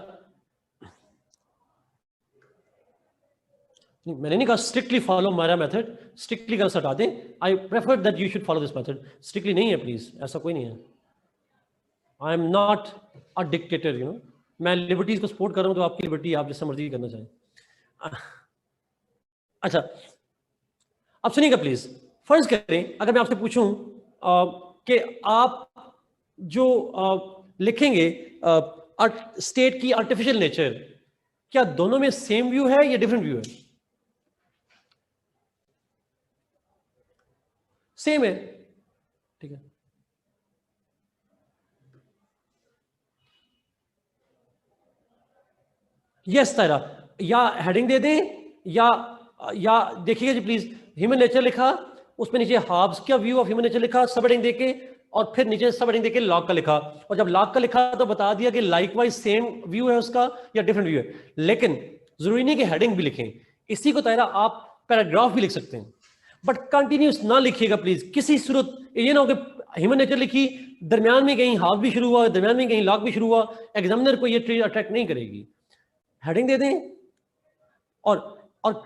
मैंने नहीं कहा स्ट्रिक्टली फॉलो मारा मेथड, स्ट्रिक्टली का हटा दें। I prefer that you should follow this method. Strictly नहीं है प्लीज, ऐसा कोई नहीं है। I am not a dictator, you know. मैं लिबर्टीज को सपोर्ट कर रहा हूं, तो आपकी लिबर्टी, आप जैसा मर्जी करना चाहें। अच्छा, अब सुनिएगा प्लीज। फर्ज करें अगर मैं आपसे पूछूं कि आप जो लिखेंगे स्टेट की आर्टिफिशियल नेचर, क्या दोनों में सेम व्यू है या डिफरेंट व्यू है? सेम है, ठीक है। यस तायरा, या हेडिंग दे दें या देखिएगा जी प्लीज, ह्यूमन नेचर लिखा, उसमें नीचे हाब्स का व्यू ऑफ ह्यूमन नेचर लिखा, सब हेडिंग देके, और फिर नीचे सब हेडिंग देके लॉक का लिखा, और जब लॉक का लिखा तो बता दिया कि लाइकवाइज सेम व्यू है उसका या डिफरेंट व्यू है। लेकिन जरूरी नहीं कि हेडिंग भी लिखें, इसी को तायरा आप पैराग्राफ भी लिख सकते हैं, बट कंटिन्यूस ना लिखिएगा प्लीज। किसी सूरत ये ना हो कि ह्यूमन नेचर लिखी, दरमियान में कहीं हाफ भी शुरू हुआ, दरमियान में कहीं लॉक भी शुरू हुआ, एग्जामिनर को ये ट्रीट अट्रैक्ट नहीं करेगी। हेडिंग दे दें, और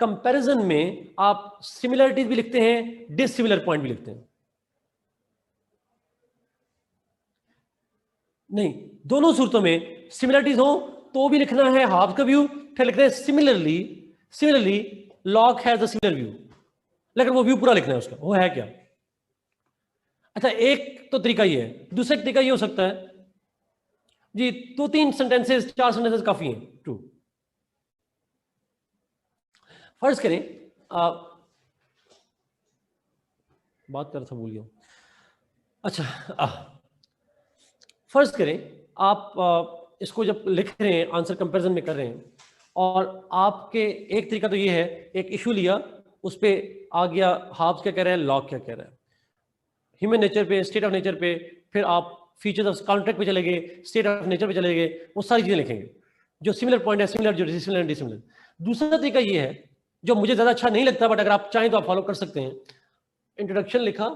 कंपैरिजन में आप सिमिलरिटीज भी लिखते हैं, डिसिमिलर पॉइंट भी लिखते हैं। नहीं, दोनों सूरतों में सिमिलरिटीज हो तो भी लिखना है हाफ का व्यू, फिर लिखते हैं similarly lock has a similar view, लेकिन वो व्यू पूरा लिखना है उसका, वो है क्या। अच्छा, एक तो तरीका ये है। दूसरा तरीका ये हो सकता है जी, 2-3 सेंटेंसेस 4 सेंटेंसेस काफी हैं। ट्रू। फर्ज करें बात कर रहा था, भूल गया। अच्छा, फर्ज करें आप इसको जब लिख रहे हैं, आंसर कंपैरिजन में कर रहे हैं, और आपके एक तरीका तो ये है, एक इशू लिया, उस पर आ गया हाब्स क्या कह रहा है, लॉक क्या कह रहा है, ह्यूमन नेचर पे, स्टेट ऑफ नेचर पे, फिर आप फीचर्स ऑफ कॉन्ट्रैक्ट पे चले गए, स्टेट ऑफ नेचर पे चले गए, वो सारी चीजें लिखेंगे जो सिमिलर पॉइंट है, सिमिलर, जो डिसिमिलर, डिसिमिलर। दूसरा तरीका ये है जो मुझे ज्यादा अच्छा नहीं लगता, बट अगर आप चाहें तो आप फॉलो कर सकते हैं। इंट्रोडक्शन लिखा,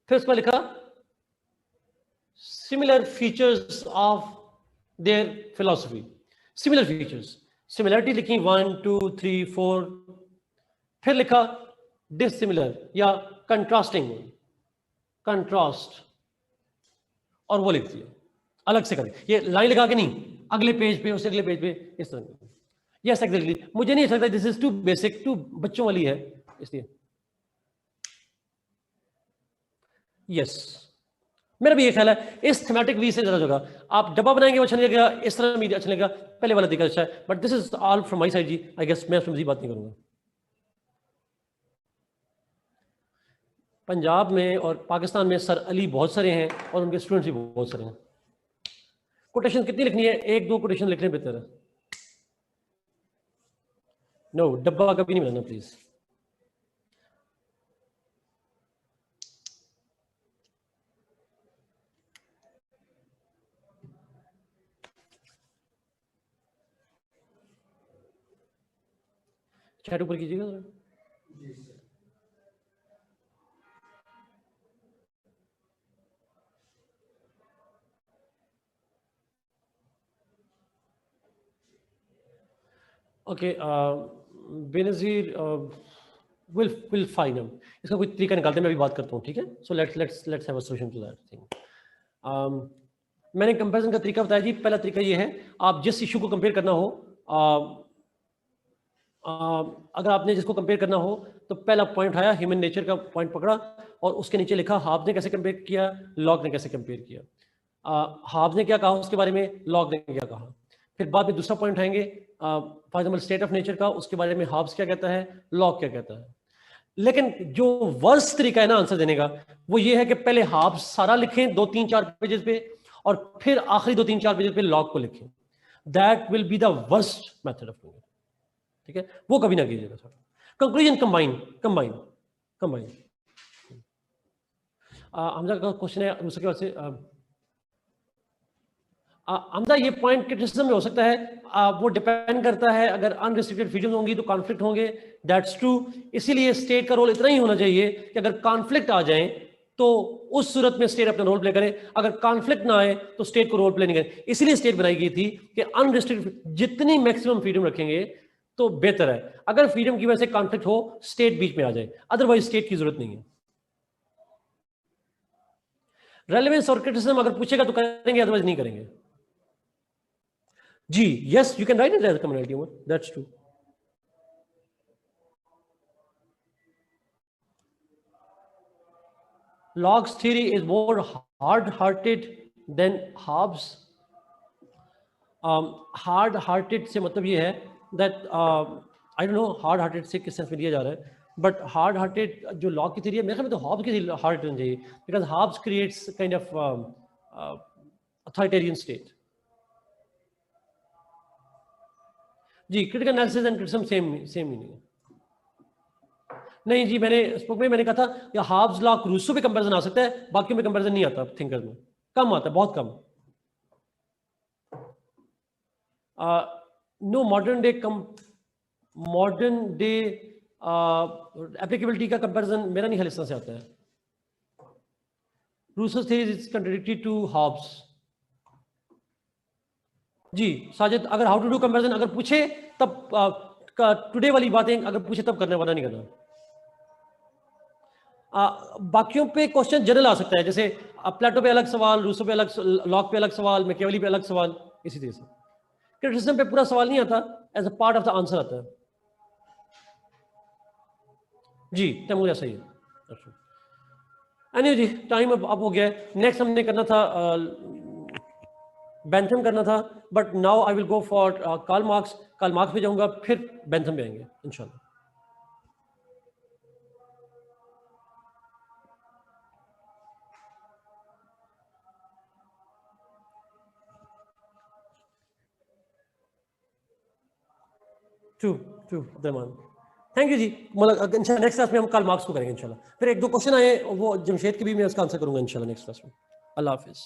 फिर उसमें लिखा similar features of their philosophy, similar features, similarity लिखी 1 2 3 4, फिर लिखा डिसिमिलर या कंट्रास्टिंग, कंट्रास्ट, और वो लिख दिया अलग से करें, ये लाइन लगा के नहीं, अगले पेज पे, उससे अगले पेज पे, इस तरह। यस एग्जैक्टली, मुझे नहीं अच्छा लगता, this is too basic, too बच्चों वाली है, इसलिए। यस, मेरा भी ये ख्याल है, इस थीमेटिक वी से ज्यादा होगा। आप डब्बा बनाएंगे वो अच्छा नहीं लगेगा, इस तरह मीडिया अच्छा लगेगा, पहले वाला तरीका अच्छा है, but this is all from my side जी। आई गेस मैं उसमें मजीद बात नहीं करूंगा। पंजाब में और पाकिस्तान में सर अली बहुत सारे हैं और उनके स्टूडेंट्स भी बहुत सारे हैं। कोटेशन कितनी लिखनी है? 1-2 कोटेशन लिखने बेहतर है। नो, डब्बा कभी नहीं बनाना प्लीज। चैट ऊपर कीजिएगा जरा। Okay, Benazir will fine him. इसका कोई तरीका निकालते हैं, मैं अभी बात करता हूँ, ठीक है? So let's have a solution to that thing. मैंने कंपैरिजन का तरीका बताया जी। पहला तरीका ये है, आप जिस इशू को कंपेयर करना हो, अगर आपने जिसको कंपेयर करना हो तो पहला पॉइंट आया, ह्यूमन नेचर का पॉइंट पकड़ा और उसके नीचे लिखा हाब्स ने कैसे कंपेयर किया, लॉक ने कैसे कंपेयर किया। हाब्स ने क्या कहा उसके बारे में, लॉक ने क्या कहा। फिर बाद में दूसरा पॉइंट आएंगे, for example state of nature का, उसके बारे में हाब्स क्या कहता है, लॉक क्या कहता है। लेकिन जो वर्स्ट तरीका है ना आंसर देने का, वो ये है कि पहले हाब्स सारा लिखें 2-3-4 पेजेस पे और फिर आखिरी 2-3-4 पेजेस पे लॉक को लिखें। That will be the worst method of doing it, ठीक है? वो कभी ना कीजिएगा sir. Conclusion combine combine combine. Hamza का क्वेश्चन है उसके बाद से, हमजा ये पॉइंट क्रिटिसिज्म में हो सकता है, वो डिपेंड करता है, अगर अनरिस्ट्रिक्टेड फ्रीडम होंगी तो कॉन्फ्लिक्ट होंगे, दैट्स ट्रू। इसीलिए स्टेट का रोल इतना ही होना चाहिए कि अगर कॉन्फ्लिक्ट आ जाए तो उस सूरत में स्टेट अपना रोल प्ले करे, अगर कॉन्फ्लिक्ट ना आए तो स्टेट को रोल प्ले नहीं करे। इसीलिए स्टेट बनाई गई थी कि अनरिस्ट्रिक्टेड जितनी मैक्सिमम फ्रीडम रखेंगे तो बेहतर है। अगर फ्रीडम की वजह से कॉन्फ्लिक्ट हो, स्टेट बीच में आ जाए, अदरवाइज स्टेट की जरूरत नहीं है। रेलेवेंस और क्रिटिसिज्म अगर पूछेगा तो करेंगे, अदरवाइज नहीं करेंगे जी। Yes, you can write it as community humour, that's true. Locke's theory is more hard-hearted than Hobbes. Hard-hearted से मतलब ये है that I don't know hard-hearted से किस सेंस में लिया जा रहा है, but hard-hearted जो लॉक की थ्योरी है, मेरे ख्याल में तो हॉब्स की हार्ड होनी चाहिए, because Hobbes creates kind of authoritarian state. जी, critical analysis and criticism same meaning है। नहीं जी, मैंने स्पोक में मैंने कहा था कि हाब्स लॉक रूसो पे कंपैरिजन आ सकता है, बाकी में कंपैरिजन नहीं आता थिंकर्स में, कम आता है, बहुत कम। नो मॉडर्न डे एप्लीकेबिलिटी का कंपैरिजन मेरा नहीं ख्याल इस तरह से आता है। रूसो's theory is contradictory to Hobbes। जी साजिद, अगर हाउ टू डू कंपैरिजन अगर पूछे तब टुडे वाली बातें अगर पूछे तब करने वाला नहीं करना। बाकियों पे क्वेश्चन जनरल आ सकता है, जैसे प्लेटो पे अलग सवाल, रूसो पे अलग, लॉक पे अलग सवाल, मैकियावेली पे अलग सवाल, इसी तरह से। क्रिटिसिज्म पे पूरा सवाल नहीं आता, as a part of the answer आता है। जी तैमूर ऐसा ही है। जी टाइम अब हो गया है। नेक्स्ट हमने करना था बेंथम करना था, but now I will go for Karl Marx. Karl Marx पे जाऊंगा, फिर बेंथम पे आएंगे इंशाल्लाह। True true Abdulrahman, thank you जी। मतलब नेक्स्ट क्लास में हम कार्ल मार्क्स को करेंगे इंशाल्लाह। फिर 1-2 क्वेश्चन आए, वो जमशेद के भी मैं उसका आंसर करूंगा इंशाल्लाह नेक्स्ट क्लास में। अल्लाह हाफिज़।